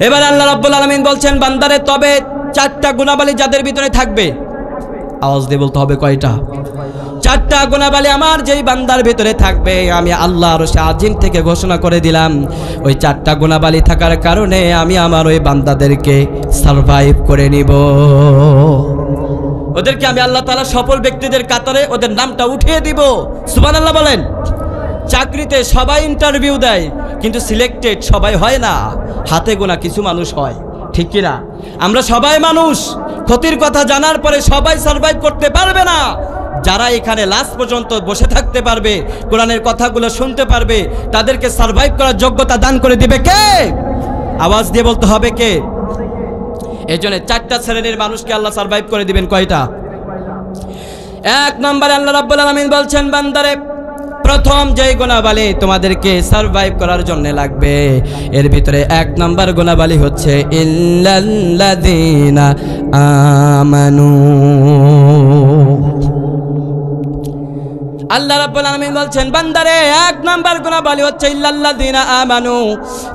এবার আল্লাহ রাব্বুল আলামিন বলছেন বান্দারে তবে 4টা গুনাহবালি যাদের ভিতরে থাকবে, আওয়াজ দিয়ে বলতে হবে কয়টা? 4টা গুনাহবালি আমার যেই বান্দার ভিতরে থাকবে আমি আল্লাহ আরশে আজিম থেকে ঘোষণা করে দিলাম, ওই 4টা গুনাহবালি থাকার কারণে আমি আমার ওই বান্দাদেরকে সারভাইভ করে নিব। ওদেরকে আমি আল্লাহ তাআলা সফল ব্যক্তিদের কাতারে ওদের নামটা উঠিয়ে দিব। সুবহানাল্লাহ বলেন। চাকরিতে সবাই ইন্টারভিউ দেয় কিন্তু সিলেক্টেড সবাই হয় না, হাতে গোনা কিছু মানুষ হয়, ঠিক কিনা? আমরা সবাই মানুষ, ক্ষতির কথা জানার পরে সবাই সারভাইভ করতে পারবে না। যারা এখানে লাস্ট পর্যন্ত বসে থাকতে পারবে, কোরআনের কথাগুলো শুনতে পারবে, তাদেরকে সারভাইভ করার যোগ্যতা দান করে দিবে কে? আওয়াজ দিয়ে বলতে হবে কে? এই জন্য 4টা শ্রেণীর মানুষকে আল্লাহ সারভাইভ করে দিবেন। কয়টা? 1 নম্বরে আল্লাহ রাব্বুল আলামিন বলছেন বান্দারে প্রথম যেই গুনাহবালি তোমাদেরকে সারভাইভ করার জন্য লাগবে, এর ভিতরে 1 নম্বর গুনাহবালি হচ্ছে ইল্লাল্লাযীনা আমানু। আল্লাহ রাব্বুল আলামিন বলছেন বান্দারে 1 নম্বর গুনাহবালি হচ্ছে ইল্লাল্লাযীনা আমানু।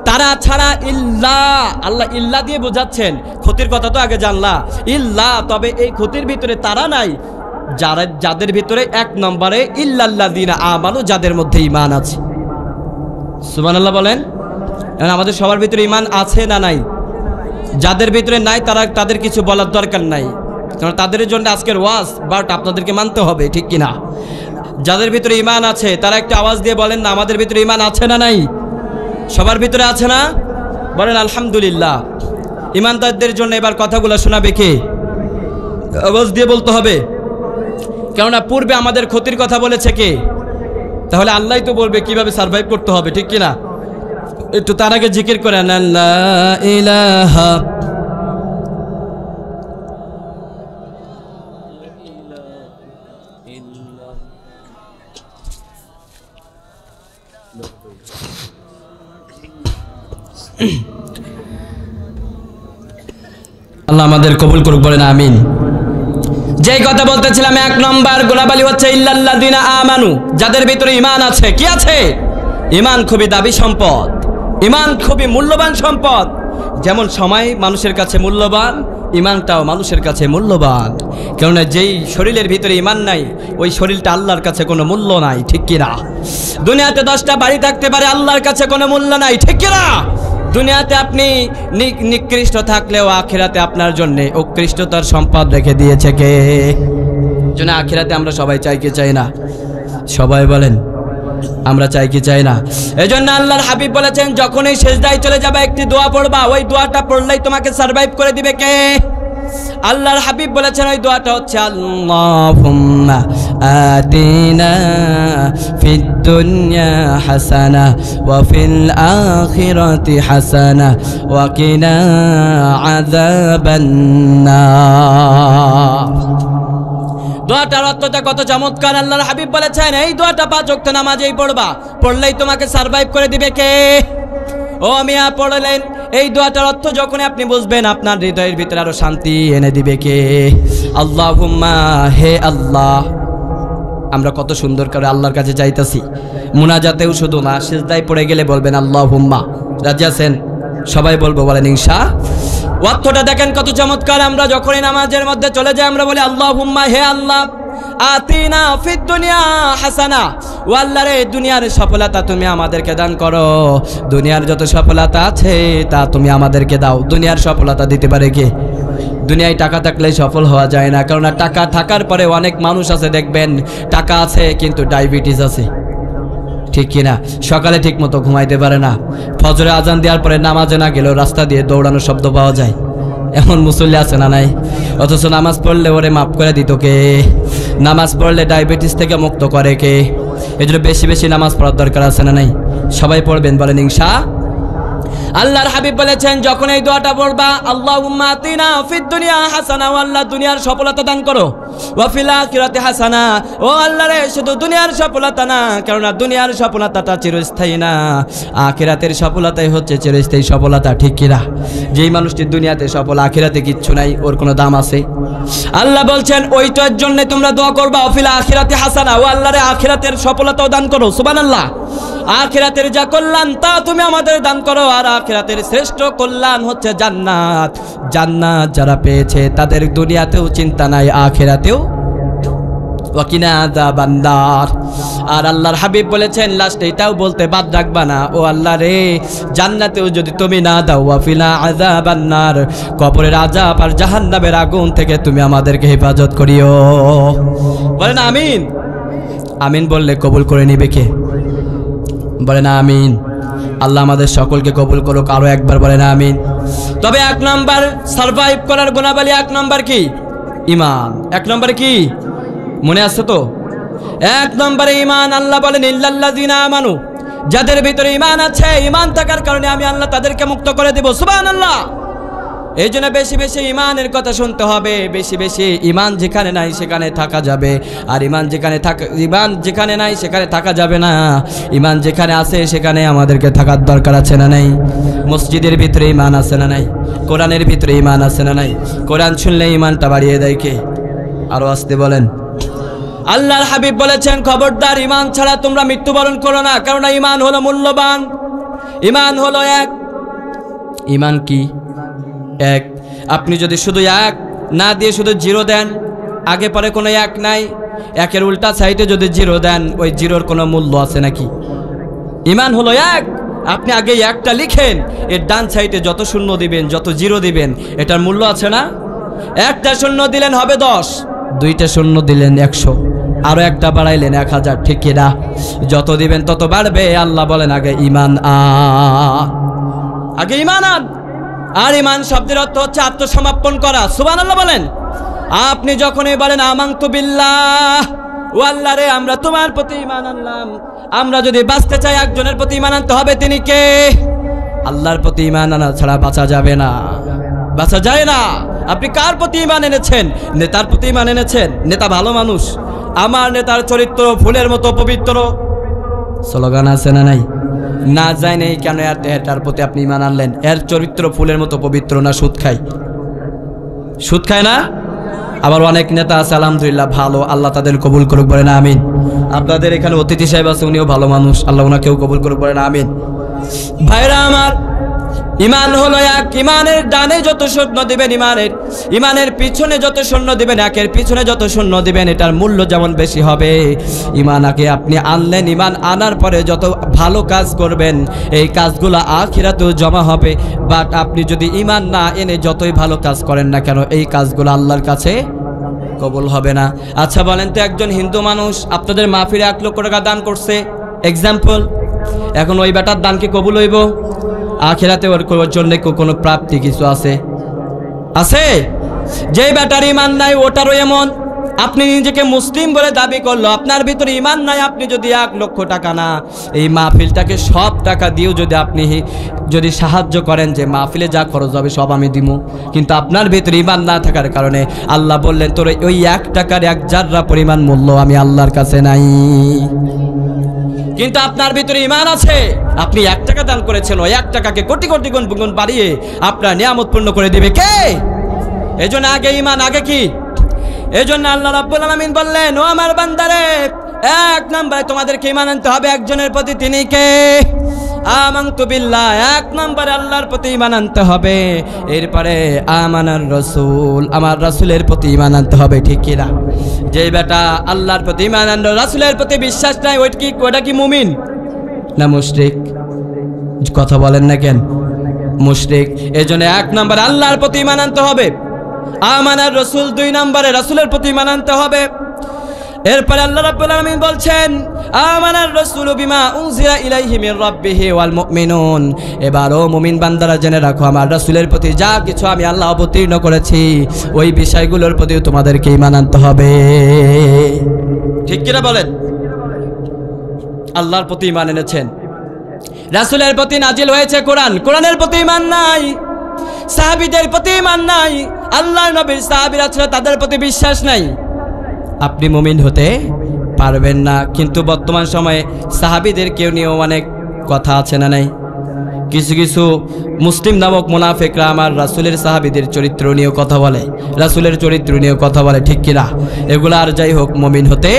তারা ছাড়া ইল্লা, আল্লাহ ইল্লা দিয়ে বোঝাচ্ছেন, ক্ষতির কথা তো আগে জানলা, ইল্লা তবে এই ক্ষতির ভিতরে তারা নাই যাদের ভিতরে 1 নম্বরে ইল্লাল্লাযীনা আমানু, যাদের মধ্যে ঈমান আছে। সুবহানাল্লাহ বলেন। এখন আমাদের সবার ভিতরে ঈমান আছে না নাই? যাদের ভিতরে নাই তাদের কিছু বলার দরকার নাই, কারণ তাদের জন্য আজকের ওয়াজ, বাট আপনাদেরকে মানতে হবে, ঠিক কিনা? যাদের ভিতরে ঈমান আছে তারা একটু আওয়াজ দিয়ে বলেন না আমাদের ভিতরে ঈমান আছে না নাই? সবার ভিতরে আছে না? বলেন আলহামদুলিল্লাহ। ঈমানদারদের জন্য এবার কথাগুলো শোনাবে কে? আওয়াজ দিয়ে বলতে হবে, কেননা পূর্বে আমাদের ক্ষতির কথা বলেছে কে? তাহলে আল্লাহই তো বলবে কিভাবে সারভাইভ করতে হবে, ঠিক কিনা? একটু তার আগে জিকির করেন লা ইলাহা আল্লাহ আমাদের কবুল করুক, বলেন আমিন। যেই কথা বলতেছিলাম, 1 নম্বর গুণাবলী হচ্ছে ইল্লাল্লাযিনা আমানু, যাদের ভিতরে ঈমান আছে। কি আছে? ঈমান খুবই দাবি সম্পদ, ঈমান খুবই মূল্যবান সম্পদ। যেমন সময় মানুষের কাছে মূল্যবান, ঈমানটাও মানুষের কাছে মূল্যবান। কেননা যেই শরীরের ভিতরে ঈমান নাই, ওই শরীরটা আল্লাহর কাছে কোনো মূল্য নাই, ঠিক কিনা? দুনিয়াতে 10টা বাড়ি থাকতে পারে, আল্লাহর কাছে কোনো মূল্য নাই, ঠিক কিনা? দুনিয়াতে আপনি নিকৃষ্ট থাকলেও আখিরাতে আপনার জন্য উৎকৃষ্টতার সম্পদ রেখে দিয়েছে কে? জন্য আখিরাতে আমরা সবাই চাই কি চাই না? সবাই বলেন আমরা চাই কি চাই না? এজন্য আল্লাহর হাবিব বলেছেন, যখনই সিজদায় চলে যাবে একটি দোয়া পড়বা, ওই দোয়াটা পড়লেই তোমাকে সারভাইভ করে দিবে কে? আল্লাহর হাবিব বলেছেন ওই দোয়াটা হচ্ছে আল্লাহুম্মা আতিনা ফিদ দুনিয়া হাসানা ওয়া ফিল আখিরাতি হাসানা ওয়া কিনা আযাবান নার। দোয়াটার অর্থটা কত চমৎকার! আল্লাহর হাবিব বলেছেন এই দোয়াটা 5 ওয়াক্ত নামাজেই পড়বা, পড়লেই তোমাকে সারভাইভ করে দিবে কে? ও মিয়া, পড়লেন এই দোয়াটার অর্থ যখন আপনি বুঝবেন, আপনার হৃদয়ের ভিতরে আরো শান্তি এনে দিবে কে? আল্লাহুম্মা, হে আল্লাহ। আমরা কত সুন্দর করে আল্লাহর কাছে চাইতাছি, মুনাজাতেও শুধু না, সিজদায় পড়ে গেলে বলবেন আল্লাহুম্মা। রাজি আছেন? সবাই বলবো, বলেন ইনশা। অর্থটা দেখেন কত চমৎকার! আমরা যখনই নামাজের মধ্যে চলে যাই আমরা বলি আল্লাহুম্মা, হে আল্লাহ, আতিনা ফিদ দুনিয়া হাসানা, ও আল্লাহ রে, দুনিয়ার সফলতা তুমি আমাদেরকে দান করো। দুনিয়ার যত সফলতা আছে তা তুমি আমাদেরকে দাও। দুনিয়ার সফলতা দিতে পারে কে? দুনিয়ায় টাকা থাকলেই সফল হওয়া যায় না, কারণ টাকা থাকার পরে অনেক মানুষ আছে দেখবেন টাকা আছে কিন্তু ডায়াবেটিস আছে, ঠিক কিনা? সকালে ঠিক মতো ঘুমাইতে পারে না, ফজরে আজান দেওয়ার পরে নামাজে না গেলেও রাস্তা দিয়ে দৌড়ানোর শব্দ পাওয়া যায়। এমন মুসল্লি আছে না নাই? অথচ নামাজ পড়লে ওরে মাফ করে দিত কে? নামাজ পড়লে ডায়াবেটিস থেকে মুক্ত করে কে? এই জন্য বেশি বেশি নামাজ পড়ার দরকার আছে না নাই? সবাই পড়বেন, বলেন ইনশা। আল্লাহর হাবিব বলেছেন যখন এই দোয়াটা পড়বা, আল্লাহুম্মা আতিনা ফিদ দুনিয়া হাসানা, ও আল্লাহ দুনিয়ার সফলতা দান করো, ওয়া ফিল আখিরাতি হাসানা, ও আল্লাহ রে, শুধু দুনিয়ার সফলতা না, কারণ দুনিয়ার সফলতাটা চিরস্থায়ী না, আখিরাতের সফলতাই হচ্ছে চিরস্থায়ী সফলতা, ঠিক কিনা? যেই মানুষটি দুনিয়াতে সফল, আখিরাতে কিচ্ছু নাই, ওর কোনো দাম আছে? আল্লাহ বলছেন ওইটার জন্য তোমরা দোয়া করবা, ওয়া ফিল আখিরাতি হাসানা, ও আল্লাহ রে, আখিরাতের সফলতাও দান করো। সুবহানাল্লাহ। আখিরাতের যা কল্যাণ তা তুমি আমাদের দান করো, আর আখিরাতের শ্রেষ্ঠ কল্যাণ হচ্ছে জান্নাত। জান্নাত যারা পেয়েছে তাদের দুনিয়াতেও চিন্তা নাই, আখিরাতেও ওয়া কিনা আযাবান নার। আর আল্লাহর হাবিব বলেছেন লাস্টে এটাও বলতে বাদ রাখবা না, ও আল্লাহ রে, জান্নাতেও যদি তুমি না দাও, ওয়া ফিনা আযাবান নার, কবরের আযাব আর জাহান্নামের আগুন থেকে তুমি আমাদেরকে হেফাজত করিও। বলেন আমিন। আমিন বললে কবুল করে নিবে কে? বলেন আমিন। আল্লাহ আমাদের সকলকে কবুল করুক। আরো একবার বলেন আমিন। তবে 1 নম্বর সারভাইভ করার গুণাবলী, 1 নম্বর কি? ঈমান। 1 নম্বরে কি মনে আছে তো? 1 নম্বরে ঈমান। আল্লাহ বলেন ইল্লাল্লাযিনা আমানু, যাদের ভিতরে ঈমান আছে, ঈমান থাকার কারণে আমি আল্লাহ তাদেরকে মুক্ত করে দেব। সুবহানাল্লাহ। এই জন্য বেশি বেশি ঈমানের কথা শুনতে হবে, বেশি বেশি। ঈমান যেখানে নাই সেখানে থাকা যাবে, আর ঈমান যেখানে নাই সেখানে থাকা যাবে না। ঈমান যেখানে আছে সেখানে আমাদেরকে থাকার দরকার আছে না নাই? মসজিদের ভিতরে ঈমান আছে না নাই? কোরআনের ভিতরে ঈমান আছে না নাই? কোরআন শুনলে ঈমানটা বাড়িয়ে দেয় কে? আরো আসতে বলেন। আল্লাহর হাবিব বলেছেন খবরদার ঈমান ছাড়া তোমরা মৃত্যুবরণ করো না, কারণ ঈমান হলো মূল্যবান। ঈমান হলো এক। ঈমান কি? এক। আপনি যদি শুধু 1 না দিয়ে শুধু 0 দেন, আগে পরে কোনো 1 নাই, 1-এর উল্টা সাইডে যদি 0 দেন, ওই 0-র কোনো মূল্য আছে নাকি? ঈমান হলো 1। আপনি আগে 1টা লিখেন, এর ডান সাইডে যত শূন্য দিবেন, যত 0 দিবেন, এটার মূল্য আছে না? 1টা শূন্য দিলেন হবে 10, 2টা শূন্য দিলেন 100, আরো 1টা বাড়াইলেন 1000, ঠিক কিনা? যত দিবেন তত বাড়বে। আল্লাহ বলেন আগে ঈমান আগে ঈমান আন। আর ঈমান শব্দের অর্থ হচ্ছে আত্মসমর্পণ করা। সুবহানাল্লাহ বলেন। আপনি যখনই বলেন আমানতু বিল্লাহ, ও আল্লাহ রে, আমরা তোমার প্রতি ঈমান আনলাম। আমরা যদি বাঁচতে চাই একজনের প্রতি ঈমান আনতে হবে, তিনি কে? আল্লাহর প্রতি ঈমান আনা ছাড়া বাঁচা যাবে না, বাঁচা যায় না। আপনি কার প্রতি ঈমান এনেছেন? নেতার প্রতি ঈমান এনেছেন? নেতা ভালো মানুষ, আমার নেতার চরিত্র ফুলের মতো পবিত্র, স্লোগান আছে না নাই? না যায় নেই কেন এটার প্রতি আপনি ঈমান আনলেন? এর চরিত্র ফুলের মতো পবিত্র না? সুদ খায়, সুদ খায় না? আবার অনেক নেতা আছে আলহামদুলিল্লাহ ভালো, আল্লাহ তাদের কবুল করুক, বলেন আমিন। আপনাদের এখানে অতিথি সাহেব আছে, উনিও ভালো মানুষ, আল্লাহ ওনাকেও কবুল করুক, বলেন আমিন। ভাইরা আমার, ইমান হলো এক। ইমানের ডানে যত শূন্য দিবেন, ইমানের পিছনে যত শূন্য দিবেন, একের পিছনে যত শূন্য দিবেন, এটার মূল্য যেমন বেশি হবে। ইমান আগে আপনি আনলেন, ইমান আনার পরে যত ভালো কাজ করবেন এই কাজগুলো আখিরাতেও জমা হবে। বাট আপনি যদি ইমান না এনে যতই ভালো কাজ করেন না কেন এই কাজগুলো আল্লাহর কাছে কবুল হবে না। আচ্ছা বলেন তো, একজন হিন্দু মানুষ আপনাদের মাহফিলে 1 লক্ষ টাকা দান করছে এক্সাম্পল, এখন ওই বেটার দান কি কবুল হইব? আখিরাতে ওর জন্য কোনো প্রাপ্তি কিছু আছে? আছে? যেই ব্যাটার ইমান নাই ওটারও এমন। আপনি নিজেকে মুসলিম বলে দাবি করলো, আপনার ভিতরে ইমান নাই। আপনি যদি 1 লক্ষ টাকা না, এই মাহফিলটাকে সব টাকা দিয়েও যদি আপনি যদি সাহায্য করেন যে মাহফিলে যা খরচ হবে সব আমি দিব, কিন্তু আপনার ভিতরে ইমান না থাকার কারণে আল্লাহ বললেন তোর ওই 1 টাকার 1 জাররা পরিমাণ মূল্য আমি আল্লাহর কাছে নাই। কিন্তু আপনার ভিতরে ঈমান আছে, আপনি 1 টাকা দান করেছেন, ওই 1 টাকাকে কোটি কোটি গুণ বাড়িয়ে আপনার নিয়ামত পূর্ণ করে দিবে কে? এজন্য আগে ঈমান, আগে কি? এজন্য আল্লাহ রাব্বুল আলামিন বললেন, ও আমার বান্দারে, 1 নম্বরে তোমাদেরকে ঈমান আনতে হবে একজনের প্রতি, তিনি কে? আমানতু বিল্লাহ, 1 নম্বরে আল্লাহর প্রতি ঈমান আনতে হবে। এরপরে আমানার রাসূল, আমার রাসূলের প্রতি ঈমান আনতে হবে, ঠিক কি না? যে বেটা আল্লাহর প্রতি ঈমান আনলো, রাসূলের প্রতি বিশ্বাস নাই, ওটা কি মুমিন না মুশরিক? কথা বলেন না কেন? মুশরিক। এজন্য 1 নম্বরে আল্লাহর প্রতি ঈমান আনতে হবে, আমানার রাসূল। 2 নম্বরে রাসূলের প্রতি ঈমান আনতে হবে। এরপরে আল্লাহ রাব্বুল আলামিন বলছেন, আমানার রাসূলু বিমা উনজিলা ইলাইহি মির রাব্বিহি ওয়াল মুমিনুন। এবারও মুমিন বান্দারা জেনে রাখো, আমার রাসূলের প্রতি যা কিছু আমি আল্লাহ অবতীর্ণ করেছি ওই বিষয়গুলোর প্রতিও তোমাদেরকে ঈমান আনতে হবে, ঠিক কিনা বলেন? আল্লাহর প্রতি ঈমান এনেছেন, রাসূলের প্রতি নাজিল হয়েছে কোরআন, কোরআনের প্রতি ঈমান নাই, সাহাবীদের প্রতি ঈমান নাই, আল্লাহর নবীর সাহাবীরা ছিল তাদের প্রতি বিশ্বাস নাই, আপনি মুমিন হতে পারবেন না। কিন্তু বর্তমান সময়ে সাহাবীদের কেউ নিয়েও অনেক কথা আছে না নাই? কিছু কিছু মুসলিম নামক মুনাফিকরা আমার রাসূলের সাহাবীদের চরিত্র নিয়েও কথা বলে, রাসূলের চরিত্র নিয়েও কথা বলে, ঠিক কিনা? এগুলো আর যাই হোক মুমিন হতে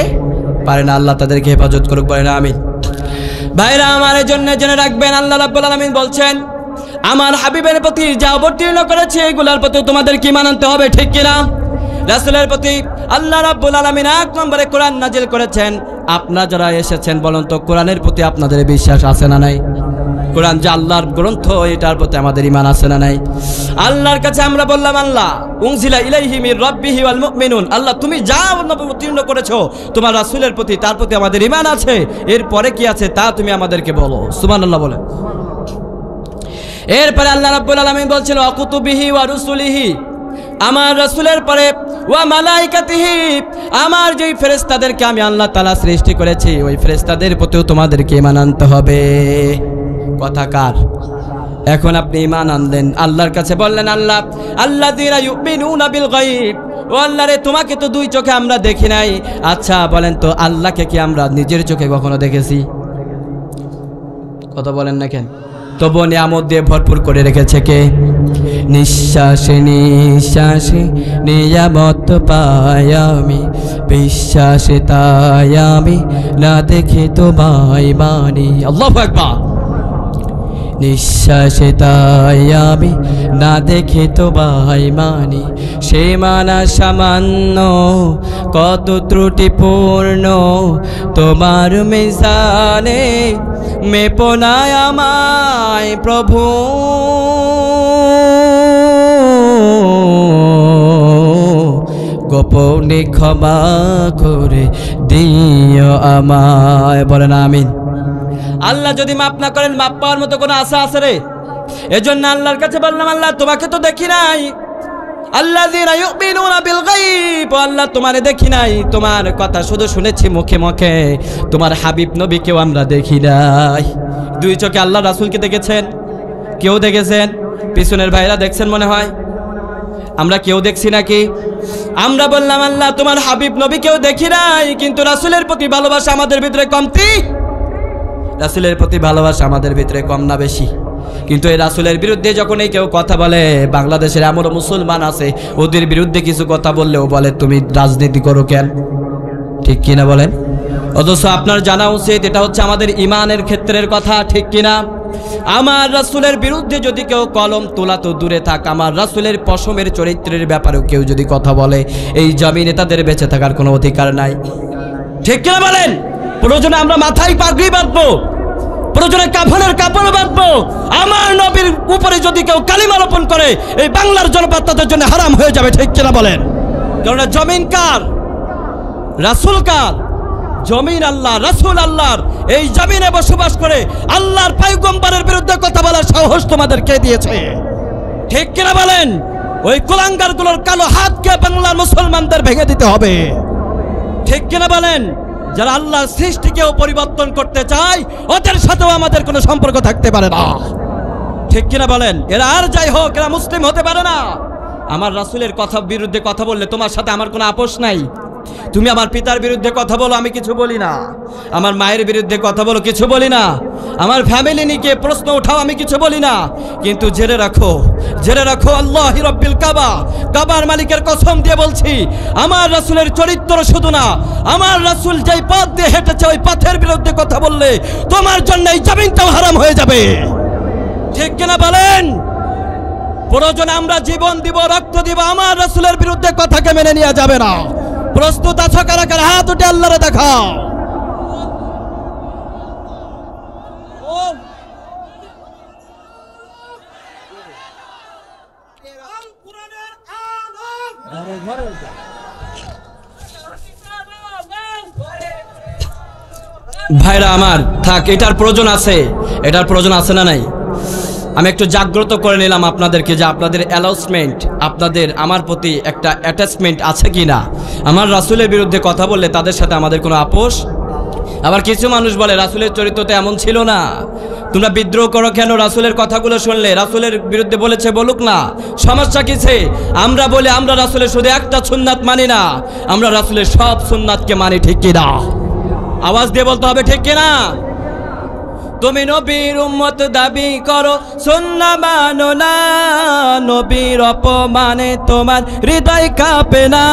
পারে না, আল্লাহ তাদেরকে হেফাজত করুক, বলে না আমিন। ভাইরা আমার, জন্য জেনে রাখবেন আল্লাহ রাব্বুল আলামিন বলছেন, আমার হাবিবের প্রতি যা অবতীর্ণ করেছে এগুলোর প্রতি তোমাদেরকে ঈমান আনতে হবে, ঠিক কিনা? রাসূলের প্রতি আল্লাহ রাব্বুল আলামিন 1 নম্বরে কোরআন নাজিল করেছেন। আপনারা যারা এসেছেন বলুন তো, কোরআনের প্রতি আপনাদের বিশ্বাস আছে না নাই? কোরআন যে আল্লাহর গ্রন্থ, এটার প্রতি আমাদের ঈমান আছে না নাই? আল্লাহর কাছে আমরা বললাম, আল্লাহ উনজিলা ইলাইহি মির রাব্বিহি ওয়াল মুমিনুন, আল্লাহ তুমি যা অবতীর্ণ করেছো তোমার রাসূলের প্রতি, তার প্রতি আমাদের ঈমান আছে। এরপরে কি আছে তা তুমি আমাদেরকে বলো, সুবহানাল্লাহ বলে। এরপরে আল্লাহ রাব্বুল আলামিন বলছেন, ওয়া কুতুবিহি ওয়া রুসুলিহি, আমার রাসূলের পরে ওয়া মালাইকাতিহি, আমার যেই ফেরেশতাদেরকে আমি আল্লাহ তাআলা সৃষ্টি করেছি ওই ফেরেশতাদের প্রতিও তোমাদেরকে ঈমান আনতে হবে। কথা কার? এখন আপনি ঈমান আনলেন, আল্লাহর কাছে বললেন, আল্লাহ আল্লাযীনা ইউমিনুনা বিল গায়ব, ও আল্লাহ রে, তোমাকে তো 2 চোখে আমরা দেখি নাই। আচ্ছা বলেন তো, আল্লাহকে কি আমরা নিজের চোখে কখনো দেখেছি? কথা বলেন না কেন? তবু নিয়ামত দিয়ে ভরপুর করে রেখেছে কে? নিঃশ্বাসে নিঃশ্বাসে নিয়ামত পাই আমি, বিশ্বাসে তাই আমি না দেখে তো ভাই মানি। আল্লাহু আকবার। নিঃশ্বাসে তাই আমি না দেখে তো ভাই মানি, সে মানা সামান্য কত ত্রুটিপূর্ণ, তোমার মিজানে মেপনায় আমায় প্রভু, গোপনে ক্ষমা করে দিও আমায়, বলেন আমিন। আল্লাহ যদি মাফ না করেন, মাফ পাওয়ার মতো কোনো আশা আছে রে? এজন্য আল্লাহর কাছে বললাম, আল্লাহ তোমাকে তো দেখি নাই, আল্লাযীনা ইউমিনুনা বিল গায়ব, আল্লাহ তোমারে দেখি নাই, তোমার কথা শুধু শুনেছি মুখে মুখে, তোমার হাবিব নবীকেও আমরা দেখি নাই। 2 চোখে আল্লাহ রাসূলকে দেখেছেন? কেউ দেখেছেন? পিছনের ভাইরা দেখছেন মনে হয়, আমরা কেউ দেখছি নাকি? আমরা বললাম, আল্লাহ তোমার হাবিব নবীকেও দেখি নাই, কিন্তু রাসূলের প্রতি ভালোবাসা আমাদের ভিতরে কমতি রাসূলের প্রতি ভালোবাসা আমাদের ভিতরে কম না বেশি? কিন্তু এই রাসূলের বিরুদ্ধে যখন এই কেউ কথা বলে, বাংলাদেশের এমন মুসলমান আছে ওদের বিরুদ্ধে কিছু কথা বললেও বলে তুমি রাজনীতি করো কেন? ঠিক কিনা বলেন? অথচ আপনার জানা উচিত এটা হচ্ছে আমাদের ইমানের ক্ষেত্রের কথা, ঠিক কিনা? আমার রাসূলের বিরুদ্ধে যদি কেউ কলম তোলা তো দূরে থাক, আমার রাসূলের পশমের চরিত্রের ব্যাপারেও কেউ যদি কথা বলে, এই জমিনে তাদের বেঁচে থাকার কোনো অধিকার নাই। ঠিক কিনা বলেন? প্রয়োজনে আমরা মাথায় পাগড়ি বাঁধবো, প্রয়োজনে কাফনের কাপড় বাঁধবো, আমার নবীর উপরে যদি কেউ কালিমা রোপণ করে এই বাংলার জনপদ তাদের জন্য হারাম হয়ে যাবে। ঠিক কিনা বলেন? কারণ জমিন কার? রাসূল কার? জমিন আল্লাহ, রাসূল আল্লাহর। এই জমিনে বসবাস করে আল্লাহর পয়গম্বরের বিরুদ্ধে কথা বলার সাহস তোমাদের কে দিয়েছে? ঠিক কিনা বলেন? ওই কুলাঙ্গারগুলোর কালো হাতকে বাংলার মুসলমানদের ভেঙে দিতে হবে। ঠিক কিনা বলেন? যারা আল্লাহর সৃষ্টিকেও পরিবর্তন করতে চায় ওদের সাথেও আমাদের কোনো সম্পর্ক থাকতে পারে না। ঠিক কিনা বলেন? এরা আর যাই হোক, এরা মুসলিম হতে পারে না। আমার রাসূলের কথা বিরুদ্ধে কথা বললে তোমার সাথে আমার কোনো আপোষ নাই। তুমি আমার পিতার বিরুদ্ধে কথা বলো, আমি কিছু বলি না। আমার মায়ের বিরুদ্ধে কথা বলো, কিছু বলি না। আমার ফ্যামিলি নিয়ে প্রশ্ন উঠাও, আমি কিছু বলি না। কিন্তু জেনে রাখো আল্লাহি রাব্বিল কাবা, কাবার মালিকের কসম দিয়ে বলছি, আমার রাসূলের চরিত্র শুধু না, আমার রাসূল যেই পথ দিয়ে হেঁটেছে ওই পথের বিরুদ্ধে কথা বললে তোমার জন্য এই জমিনটাও হারাম হয়ে যাবে। ঠিক কিনা বলেন? প্রয়োজনে আমরা জীবন দিব, রক্ত দিব, আমার রাসূলের বিরুদ্ধে কথাকে মেনে নেওয়া যাবে না। প্রস্তুত আছো কারা কারা? হাত উঠে আল্লাহরে দেখাও। ভাইরা আমার, থাক, এটার প্রয়োজন আছে, এটার প্রয়োজন আছে না নাই? আমি একটু জাগ্রত করে নিলাম আপনাদেরকে যে আপনাদের অ্যালাউন্সমেন্ট, আপনাদের আমার প্রতি একটা অ্যাটাচমেন্ট আছে কি না। আমার রাসূলের বিরুদ্ধে কথা বললে তাদের সাথে আমাদের কোনো আপোষ। আবার কিছু মানুষ বলে রাসূলের চরিত্র তো এমন ছিল না, তোমরা বিদ্রোহ করো কেন? রাসূলের কথাগুলো শুনলে, রাসূলের বিরুদ্ধে বলেছে বলুক না, সমস্যা কিসে? আমরা বলি আমরা রাসূলের শুধু একটা সুন্নাত মানি না, আমরা রাসূলের সব সুন্নাতকে মানি। ঠিক কিনা? আওয়াজ দিয়ে বলতে হবে, ঠিক কিনা? তুমি নবীর উম্মত দাবি করো, সুন্নাহ মানো না, নবীর অপমানে তোমার হৃদয় কাঁপে না।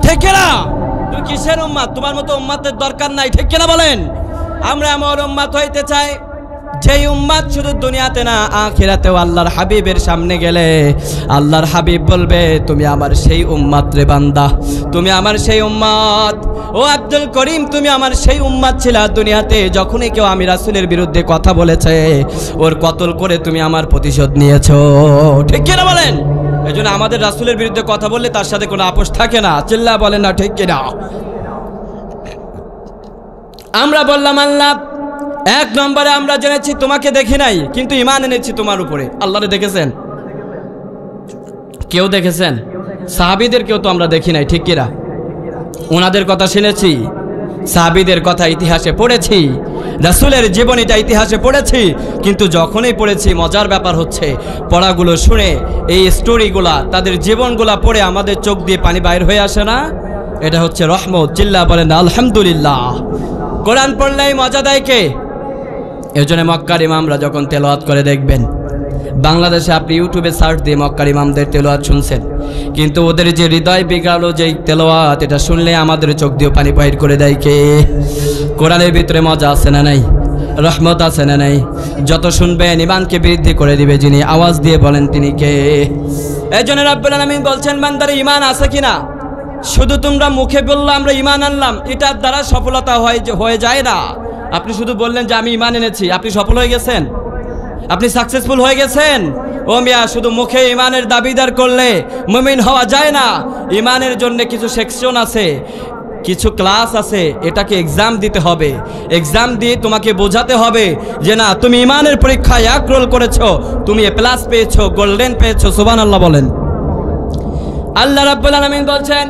ঠিক কিনা? তুমি কিসের উম্মত? তোমার মতো উম্মতের দরকার নাই। ঠিক কিনা বলেন? আমরা এমন উম্মত হইতে চাই যেই উম্মত শুধু দুনিয়াতে না আখিরাতেও আল্লাহর হাবিবের সামনে গেলে আল্লাহর হাবিব বলবে তুমি আমার সেই উম্মত রে বান্দা, তুমি আমার সেই উম্মত। ও আব্দুল করিম, তুমি আমার সেই উম্মত ছিলা দুনিয়াতে, যখনই কেউ আমি রাসূলের বিরুদ্ধে কথা বলেছে ওর কতল করে তুমি আমার প্রতিশোধ নিয়েছো। ঠিক কিনা বলেন? এজন্য আমাদের রাসূলের বিরুদ্ধে কথা বললে তার সাথে কোনো আপোষ থাকে না। চিল্লা বলেন না, ঠিক কিনা? আমরা বললাম আল্লাহ এক নম্বরে আমরা জেনেছি তোমাকে দেখি নাই, কিন্তু ঈমান এনেছি তোমার উপরে। আল্লাহরে দেখেছেন? কেউ দেখেছেন? সাহাবীদের কেউ তো আমরা দেখি নাই। ঠিক কিনা? ওনাদের কথা শুনেছি, সাহাবীদের কথা ইতিহাসে পড়েছি, রাসূলের জীবনীটা ইতিহাসে পড়েছি, কিন্তু যখনই পড়েছি মজার ব্যাপার হচ্ছে পড়াগুলো শুনে এই স্টোরিগুলা, তাদের জীবনগুলা পড়ে আমাদের চোখ দিয়ে পানি বাইর হয়ে আসে না? এটা হচ্ছে রহমত। চিল্লা বলেন আলহামদুলিল্লাহ। কোরআন পড়লেই মজা দেয় কে? এর জন্য মক্কার ইমামরা যখন তেলাওয়াত করে দেখবেন, বাংলাদেশে আপনি ইউটিউবে সার্চ দিয়ে মক্কার ইমামদের তেলাওয়াত শুনছেন, কিন্তু ওদের যে হৃদয় বিগড়ালো যেই তেলাওয়াত, এটা শুনলে আমাদের চোখ দিয়ে পানি বাহির করে দেয় কে? কোরআনের ভিতরে মজা আছে না নাই? রহমত আছে না নাই? যত শুনবেন ঈমানকে বৃদ্ধি করে দিবে যিনি। আওয়াজ দিয়ে বলেন তিনি কে? এই জন্য রাব্বুল আলামিন বলছেন বান্দার ঈমান আছে কিনা। শুধু তোমরা মুখে বললো আমরা ঈমান আনলাম, এটার দ্বারা সফলতা হয়ে যায় না। আপনি শুধু বললেন যে আমি ঈমান এনেছি, আপনি সফল হয়ে গেছেন? আপনি সাকসেসফুল হয়ে গেছেন? ও মিয়া, শুধু মুখে ঈমানের দাবিদার করলে মুমিন হওয়া যায় না। ঈমানের জন্য কিছু সেকশন আছে, কিছু ক্লাস আছে, এটাকে এক্সাম দিতে হবে। এক্সাম দিয়ে তোমাকে বোঝাতে হবে যে না, তুমি ঈমানের পরীক্ষায় এক রোল করেছো, তুমি এ প্লাস পেয়েছো, গোল্ডেন পেয়েছো। সুবহানাল্লাহ বলেন। আল্লাহ রাব্বুল আলামিন বলছেন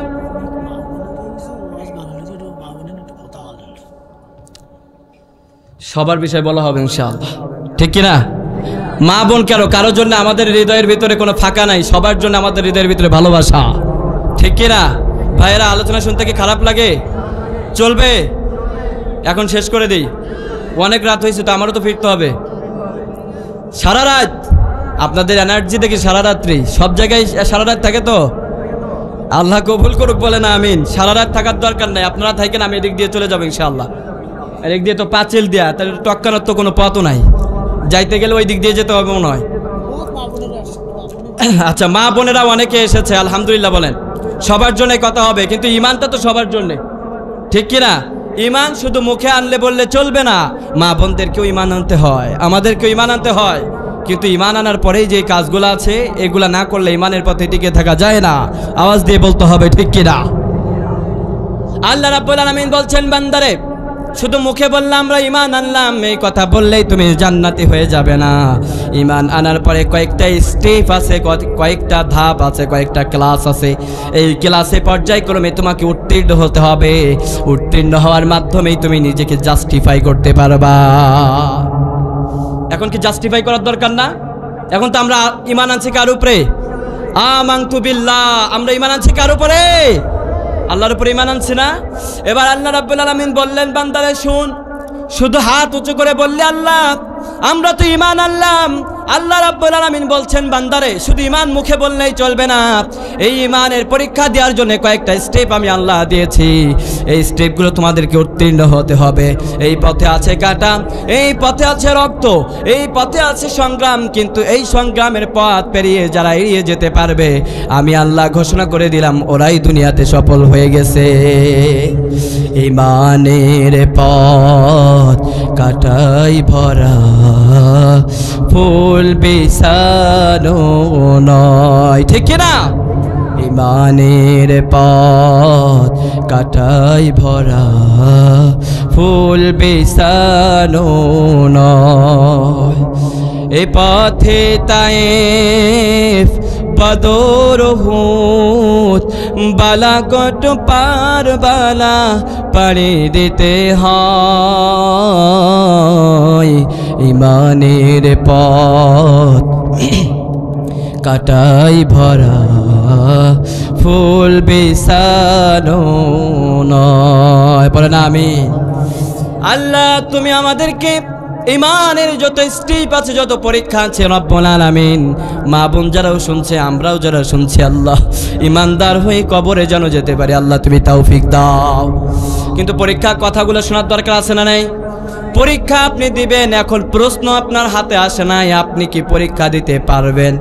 সবার বিষয় বলা হবে ইনশাআল্লাহ। ঠিক কিনা? মা বোন কেন, কারোর জন্য আমাদের হৃদয়ের ভিতরে কোনো ফাঁকা নাই, সবার জন্য আমাদের হৃদয়ের ভিতরে ভালোবাসা। ঠিক কিনা? ভাইয়েরা, আলোচনা শুনতে কি খারাপ লাগে? চলবে? এখন শেষ করে দিই। অনেক রাত হয়েছে তো, আমারও তো ফিরতে হবে। সারা রাত আপনাদের এনার্জি দেখি, সারা রাত্রি সব জায়গায় সারা রাত থাকে তো, আল্লাহ কবুল করুক বলে না আমিন। সারা রাত থাকার দরকার নাই, আপনারা থাকেন, আমি এদিক দিয়ে চলে যাবো ইনশাআল্লাহ। এদিক দিয়ে তো পাঁচিল দেয়া, তাহলে টক্কানোর তো কোনো পথও নাই, যাইতে গেলে ওই দিক দিয়ে যেতে হবে মনে হয়। আচ্ছা, মা বোনেরা অনেকে এসেছে, আলহামদুলিল্লাহ বলেন। সবার জন্য কথা হবে, কিন্তু ইমানটা তো সবার জন্যে, ঠিক কিনা? ইমান শুধু মুখে আনলে বললে চলবে না, মা বোনদেরকেও ইমান আনতে হয়, আমাদেরকেও ইমান আনতে হয়। কিন্তু ইমান আনার পরেই যে কাজগুলো আছে, এগুলা না করলে ইমানের পথে টিকে থাকা যায় না। আওয়াজ দিয়ে বলতে হবে, ঠিক কিনা? আল্লাহ রাব্বুল আলামিন বলছেন, বান্দারে শুধু মুখে বললাম আমরা ইমান আনলাম, এই কথা বললেই তুমি জান্নাতি হয়ে যাবে না। ইমান আনার পরে কয়েকটা স্টেপ আছে, কয়েকটা ধাপ আছে, কয়েকটা ক্লাস আছে। এই ক্লাসে পর্যায়ক্রমে তোমাকে উত্তীর্ণ হতে হবে। উত্তীর্ণ হওয়ার মাধ্যমেই তুমি নিজেকে জাস্টিফাই করতে পারবা। এখন কি জাস্টিফাই করার দরকার না? এখন তো আমরা ইমান আনছি কার উপরে? আমানতু বিল্লাহ। আমরা ইমান আনছি কার উপরে? আল্লাহর উপরে ইমান আনছি না? এবার আল্লাহ রাব্বুল আলামিন বললেন, বান্দারে শুন, শুধু হাত উঁচু করে বললে আল্লাহ আমরা তো ইমান আনলাম। আল্লাহ রাব্বুল আলামিন বলছেন, বান্দারে শুধু ইমান মুখে বললেই চলবে না, এই ইমানের পরীক্ষা দেওয়ার জন্য কয়েকটা স্টেপ আমি আল্লাহ দিয়েছি। এই স্টেপগুলো তোমাদেরকে উত্তীর্ণ হতে হবে। এই পথে আছে কাটা, এই পথে আছে রক্ত, এই পথে আছে সংগ্রাম, কিন্তু এই সংগ্রামের পথ পেরিয়ে যারা এড়িয়ে যেতে পারবে, আমি আল্লাহ ঘোষণা করে দিলাম ওরাই দুনিয়াতে সফল হয়ে গেছে। ইমানের পথ কাটাই ভরা, ফুল বিছানো নয়, ঠিক কিনা? ইমানের পথ কাটাই ভরা, ফুল বিছানো নয়। এ পথে তায়েফ, বদর, উহুদ, বালাকট পার বালা পাড়ি দিতে হয়। ইমানের পথ কাটাই ভরা, ফুল বিছানো নয়। পড়ে না আমি আল্লাহ, তুমি আমাদেরকে ইমানের যত স্টেপ আছে, যত পরীক্ষা আছে, রব্বুল আলামিন মা বোন যারাও শুনছে, আমরাও যারা শুনছি, আল্লাহ ইমানদার হয়ে কবরে যেন যেতে পারি, আল্লাহ তুমি তৌফিক দাও। কিন্তু পরীক্ষা কথাগুলো শোনার দরকার আছে না নাই? পরীক্ষা আপনি দিবেন, এখন প্রশ্ন আপনার হাতে আসে নাই, আপনি কি পরীক্ষা দিতে পারবেন?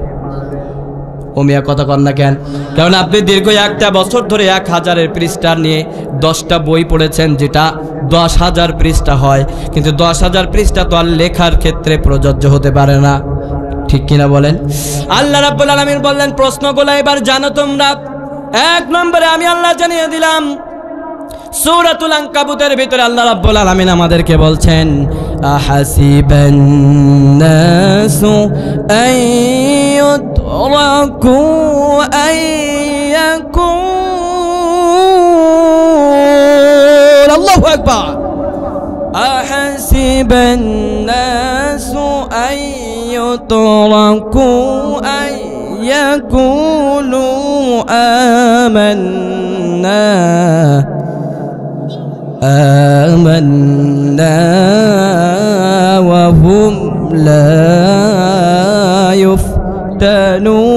ওমিয়া কথা কন না কেন? কারণ আপনি দীর্ঘ একটা বছর ধরে 1000 পৃষ্ঠা নিয়ে 10টা বই পড়েছেন, যেটা 10,000 পৃষ্ঠা হয়, কিন্তু 10,000 পৃষ্ঠা তো আর লেখার ক্ষেত্রে প্রযোজ্য হতে পারে না, ঠিক কিনা বলেন? আল্লাহ রাব্বুল আলামিন বললেন, প্রশ্নগুলো এবার জানো তোমরা। 1 নম্বরে আমি আল্লাহ জানিয়ে দিলাম, সূরাতুল আনকাবুতের ভিতরে আল্লাহ রাব্বুল আলামিন আমাদেরকে বলছেন, আহাসিবান নাসু আইয়ুতরাকু আইয়াকুল, আল্লাহু আকবার, আহাসিবান নাসু আইয়ুতরাকু আইয়াকুলু আমান্না آمنا وهم لا يفتنون।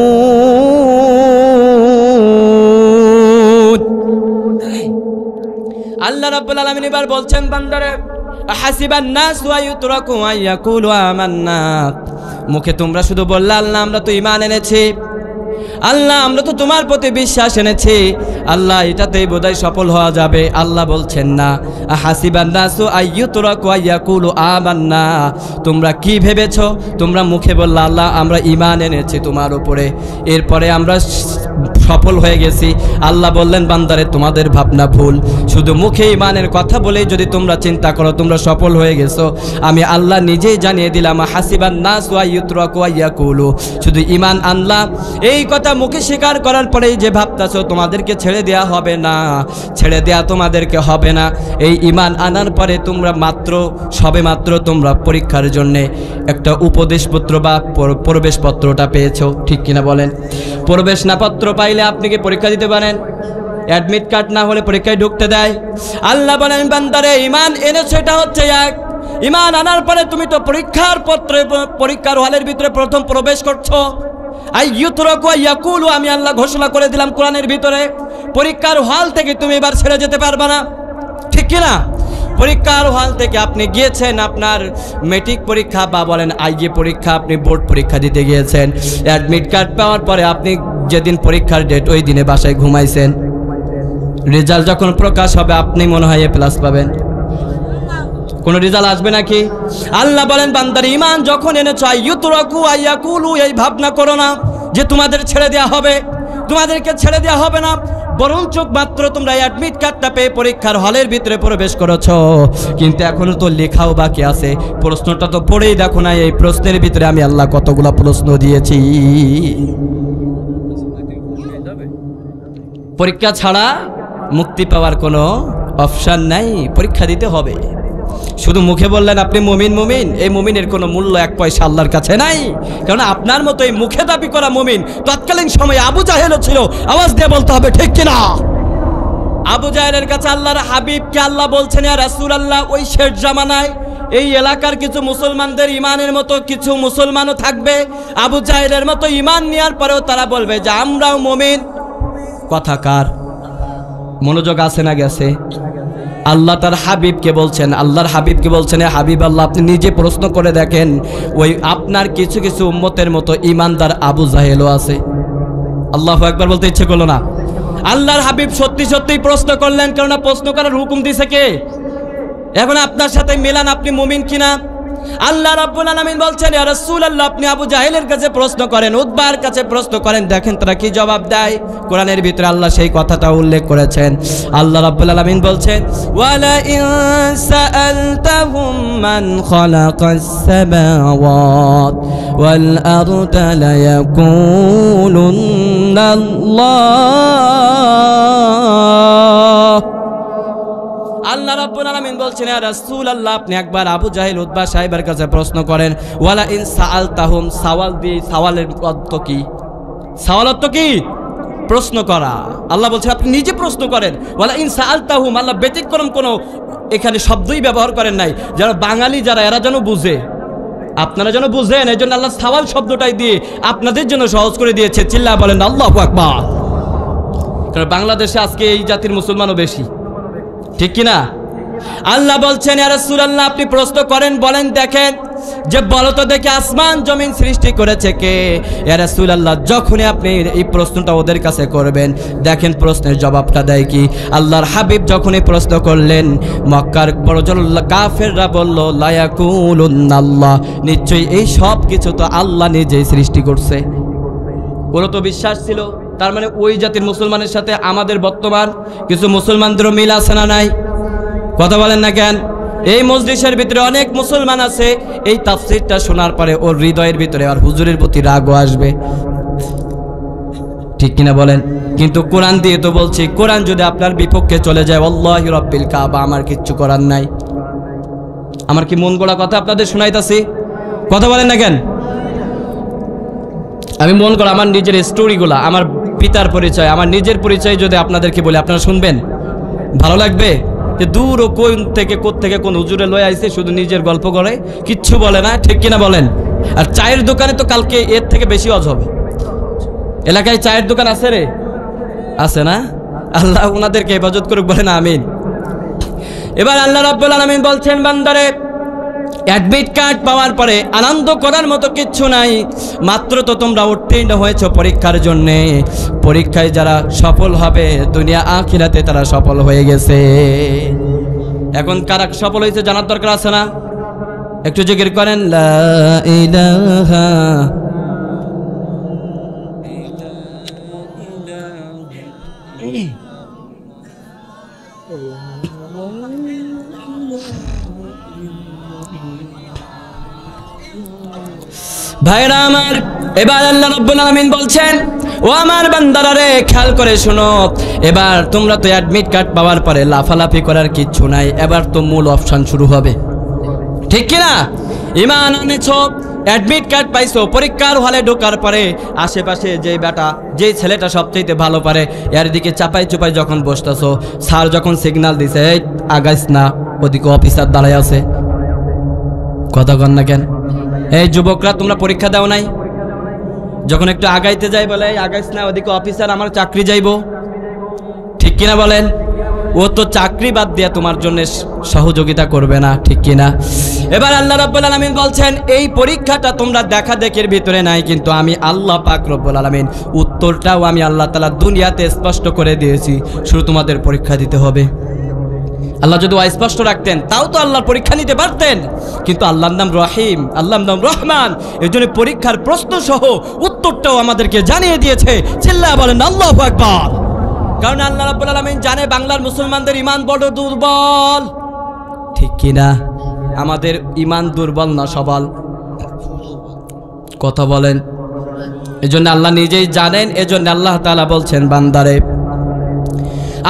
আল্লাহ রাব্বুল আলামিন এবার বলছেন, বান্দারে হাসিবান নাস ওয়া ইউতরাকু আইয়াকুলু আমান্না, মুখে তোমরা শুধু বললে আল্লাহ আমরা তো ঈমান এনেছি, আল্লাহ আমরা তো তোমার প্রতি বিশ্বাস এনেছি, আল্লাহ এটাতেই বোধহয় সফল হওয়া যাবে। আল্লাহ বলছেন না, হাসিবান নাসু আইয়ুতরাকু আইয়াকুলু আমান্না, তোমরা কি ভেবেছো? তোমরা মুখে বললে আল্লাহ আমরা ঈমান এনেছি তোমার উপরে, এরপরে আমরা সফল হয়ে গেছি। আল্লাহ বললেন, বান্দারে তোমাদের ভাবনা ভুল, শুধু মুখে ঈমানের কথা বলেই যদি তোমরা চিন্তা করো তোমরা সফল হয়ে গেছো, আমি আল্লাহ নিজেই জানিয়ে দিলাম, হাসিবান নাসু আইয়ুতরাকু আইয়াকুলু, শুধু ঈমান আনলাম এই কথা মুখে স্বীকার করার পরেই যে ভাবতাছো তোমাদেরকে ছেড়ে দেয়া হবে না, ছেড়ে দেয়া তোমাদেরকে হবে না। এই ঈমান আনার পরে তোমরা সবেমাত্র তোমরা পরীক্ষার জন্য একটা উপদেশপত্র বা প্রবেশপত্রটা পেয়েছো, ঠিক কিনা বলেন? প্রবেশ না পত্র পাইলে আপনি কি পরীক্ষা দিতে পারেন? অ্যাডমিট কার্ড না হলে পরীক্ষায় ঢুকতে দেয়? আল্লাহ বলেন বান্দারে ঈমান এনেছো এটা হচ্ছে এক, ঈমান আনার পরে তুমি তো পরীক্ষার হলের ভিতরে প্রথম প্রবেশ করছো। আইয়ুতরাকু আইয়াকুলু, আমি আল্লাহ ঘোষণা করে দিলাম কোরআনের ভিতরে, পরীক্ষার হল থেকে তুমি এবার ছেড়ে যেতে পারবে না, ঠিক কিনা? পরীক্ষার হল থেকে আপনি গিয়েছেন আপনার মেট্রিক পরীক্ষা বা বলেন আইএ পরীক্ষা, আপনি বোর্ড পরীক্ষা দিতে গিয়েছেন, অ্যাডমিট কার্ড পাওয়ার পরে আপনি যেদিন পরীক্ষার ডেট ওই দিনে বাসায় ঘুমাইছেন, রেজাল্ট যখন প্রকাশ হবে আপনি মনে হয় A+ পাবেন, কোন রেজাল্ট আসবে নাকি? আল্লাহ বলেন বান্দার ঈমান যখন এনেছো আইয়ুতরাকু আইয়াকুলু, এই ভাবনা করো না যে তোমাদের ছেড়ে দেওয়া হবে, তোমাদেরকে ছেড়ে দেওয়া হবে না, বরঞ্চ মাত্র তোমরা অ্যাডমিট কার্ডটা পেয়ে পরীক্ষার হলের ভিতরে প্রবেশ করেছো, কিন্তু এখনো তো লেখাও বাকি আছে। প্রশ্নটা তো পড়েই দেখো না, এই প্রশ্নের ভিতরে আমি আল্লাহ কতগুলো প্রশ্ন দিয়েছি। পরীক্ষা ছাড়া মুক্তি পাওয়ার কোনো অপশান নাই, পরীক্ষা দিতে হবে। শুধু মুখে বললেন আপনি মুমিন মুমিন, এই মুমিনের কোনো মূল্য 1 পয়সা আল্লাহর কাছে নাই। কারণ আপনার মতো এই মুখে দাবি করা মুমিন তৎকালীন সময়ে আবু জাহেলও ছিল, আওয়াজ দিয়ে বলতে হবে ঠিক কিনা? আবু জাহেলের কাছে আল্লাহর হাবিবকে আল্লাহ বলছেন ইয়া রাসূলুল্লাহ, ওই শেষ জামানায় এই এলাকার কিছু মুসলমানদের ইমানের মতো কিছু মুসলমানও থাকবে, আবু জাহেলের মতো ইমান নেওয়ার পরেও তারা বলবে যে আমরাও মুমিন। কথাকার মনোযোগ আছে না গেছে? আল্লাহ তার হাবিবকে বলছেন, আল্লাহর হাবিবকে বলছেন এ হাবিব আল্লাহ, আপনি নিজে প্রশ্ন করে দেখেন, ওই আপনার কিছু কিছু উম্মতের মতো ইমানদার আবু জাহেলও আছে। আল্লাহু আকবার বলতে ইচ্ছে করলো না? আল্লাহর হাবিব সত্যি সত্যি প্রশ্ন করলেন, কেননা প্রশ্ন করার হুকুম দিয়েছে কে? এখন আপনার সাথে মিলান, আপনি মুমিন কিনা? আল্লাহ রাব্বুল আলামিন বলছেন ইয়া রাসূলুল্লাহ, আপনি আবু জাহেলের কাছে প্রশ্ন করেন, উতবার কাছে প্রশ্ন করেন, দেখেন তারা কি জবাব দেয়। কোরআনের ভিতরে আল্লাহ সেই কথাটা উল্লেখ করেছেন। আল্লাহ রাব্বুল আলামিন বলছেন ওয়ালা ইন সাআলতাহুম মান খালাকাস সামাওয়াত ওয়াল আরদা লা ইয়াকুলুন্না আল্লাহ। আল্লাহ রাব্বুল আলামিন বলছেন ইয়া রাসূলুল্লাহ, আপনি একবার আবু জাহেল উতবা সাহেবের কাছে প্রশ্ন করেন। ওয়ালা ইন সাআলতাহুম, সওয়াল দিয়ে, সওয়ালের অর্থ কি? সওয়াল অর্থ কি? প্রশ্ন করা। আল্লাহ বলছেন আপনি নিজে প্রশ্ন করেন। ওয়ালা ইন সাআলতাহুম, আল্লাহ ব্যতিক্রম কোনো এখানে শব্দই ব্যবহার করেন নাই, যারা বাঙালি যারা এরা যেন বুঝে, আপনারা যেন বুঝেন, এই জন্য আল্লাহ সওয়াল শব্দটাই দিয়ে আপনাদের জন্য সহজ করে দিয়েছে। চিল্লায়া বলেন আল্লাহু আকবার। কারণ বাংলাদেশে আজকে এই জাতির মুসলমানও বেশি, ঠিক কিনা? আল্লাহ বলছেন ইয়া রাসূলুল্লাহ, আপনি প্রশ্ন করেন, বলেন দেখেন যে বলো তো দেখে আসমান জমিন সৃষ্টি করেছে কে? ইয়া রাসূলুল্লাহ, যখনই আপনি এই প্রশ্নটা ওদের কাছে করবেন, দেখেন প্রশ্নের জবাবটা দেয় কি। আল্লাহর হাবিব যখনই প্রশ্ন করলেন, মক্কার বড় কাফেররা বলল লা ইয়াকুলুন্নাল্লাহ, নিশ্চয়ই এই সব কিছু তো আল্লাহ নিজেই সৃষ্টি করছে। ওরা তো বিশ্বাস ছিল, তার মানে ওই জাতির মুসলমানের সাথে আমাদের বর্তমান কিছু মুসলমানদেরও মিল আছে না নাই? কথা বলেন না কেন? এই মজলিসের ভিতরে অনেক মুসলমান আছে, এই তাফসীরটা শোনার পরে ওর হৃদয়ের ভিতরে আর হুজুরের প্রতি রাগও আসবে, ঠিক কিনা বলেন? কিন্তু কোরআন দিয়ে তো বলছি, কোরআন যদি আপনার বিপক্ষে চলে যায়, আল্লাহি রাব্বিল কাবা, আমার কিচ্ছু করার নাই। আমার কি মন গড়া কথা আপনাদের শোনাইতাছি? কথা বলেন না কেন? আমি মন করা আমার নিজের স্টোরিগুলা, আমার পিতার পরিচয়, আমার নিজের পরিচয় যদি আপনাদেরকে বলি, আপনারা শুনবেন? ভালো লাগবে? যে দূর ও কোন থেকে কোন হুজুরে লয়ে আইছে, শুধু নিজের গল্প করে, কিচ্ছু বলে না, ঠিক কিনা বলেন? আর চায়ের দোকানে তো কালকে এর থেকে বেশি অজ হবে। এলাকায় চায়ের দোকান আছে রে, আছে না? আল্লাহ ওনাদেরকে হেফাজত করুক, বলেন আমিন। এবার আল্লাহ রাব্বুল আলামিন বলছেন বান্দারে, অ্যাডমিট কার্ড পাওয়ার পরে আনন্দ করার মতো কিচ্ছু নাই, মাত্র তো তোমরা উত্তীর্ণ হয়েছো পরীক্ষার জন্যে। পরীক্ষায় যারা সফল হবে দুনিয়া আখিরাতে তারা সফল হয়ে গেছে। এখন কারা সফল হয়েছে জানার দরকার আছে না? একটু জিকির করেন লা ইলাহা ভাইরা আমার। এবার আল্লাহ রাব্বুল আলামিন বলছেন ও আমার বান্দারা রে, খেয়াল করে শোনো, এবার তোমরা তো অ্যাডমিট কার্ড পাওয়ার পরে লাফালাফি করার কিচ্ছু নাই, এবার তো মূল অপশন শুরু হবে, ঠিক কিনা? ঈমান এনেছো, অ্যাডমিট কার্ড পাইছো, পরীক্ষার হলে ঢোকার পরে আশেপাশে যে ছেলেটা সবচেয়ে ভালো পারে এর দিকে চাপাই চুপাই যখন বসতেছো, স্যার যখন সিগন্যাল দিছে এই আগাইস না, ওদিকে অফিসার দাঁড়ায় আছে, কথা কন না কেন? এই যুবকরা তোমরা পরীক্ষা দাও নাই? যখন একটু আগাইতে যাই বলে আগাইস না, ওদিকে অফিসার আমার চাকরি যাইবো, ঠিক কিনা বলেন? ও তো চাকরি বাদ দিয়ে তোমার জন্য সহযোগিতা করবে না, ঠিক কিনা? এবার আল্লাহ রাব্বুল আলামিন বলছেন এই পরীক্ষাটা তোমরা দেখা দেখের ভিতরে নাই, কিন্তু আমি আল্লাহ পাক রব্বুল আলামিন উত্তরটাও আমি আল্লাহ তাআলা দুনিয়াতে স্পষ্ট করে দিয়েছি, শুধু তোমাদের পরীক্ষা দিতে হবে। আল্লাহ যদি স্পষ্ট রাখতেন তাও তো আল্লাহর পরীক্ষা নিতে পারতেন, কিন্তু আল্লাহর নাম রহিম, আল্লাহর নাম রহমান, এই জন্য পরীক্ষার প্রশ্ন সহ উত্তরটাও আমাদেরকে জানিয়ে দিয়েছে। চিল্লায়া বলেন আল্লাহু আকবার। কারণ আল্লাহ রাব্বুল আলামিন জানে বাংলার মুসলমানদের ঈমান বড় দুর্বল, ঠিক কিনা? আমাদের ঈমান দুর্বল না সবল, কথা বলেন? এজন্য আল্লাহ নিজেই জানেন, এজন্য আল্লাহ তাআলা বলছেন বান্দারে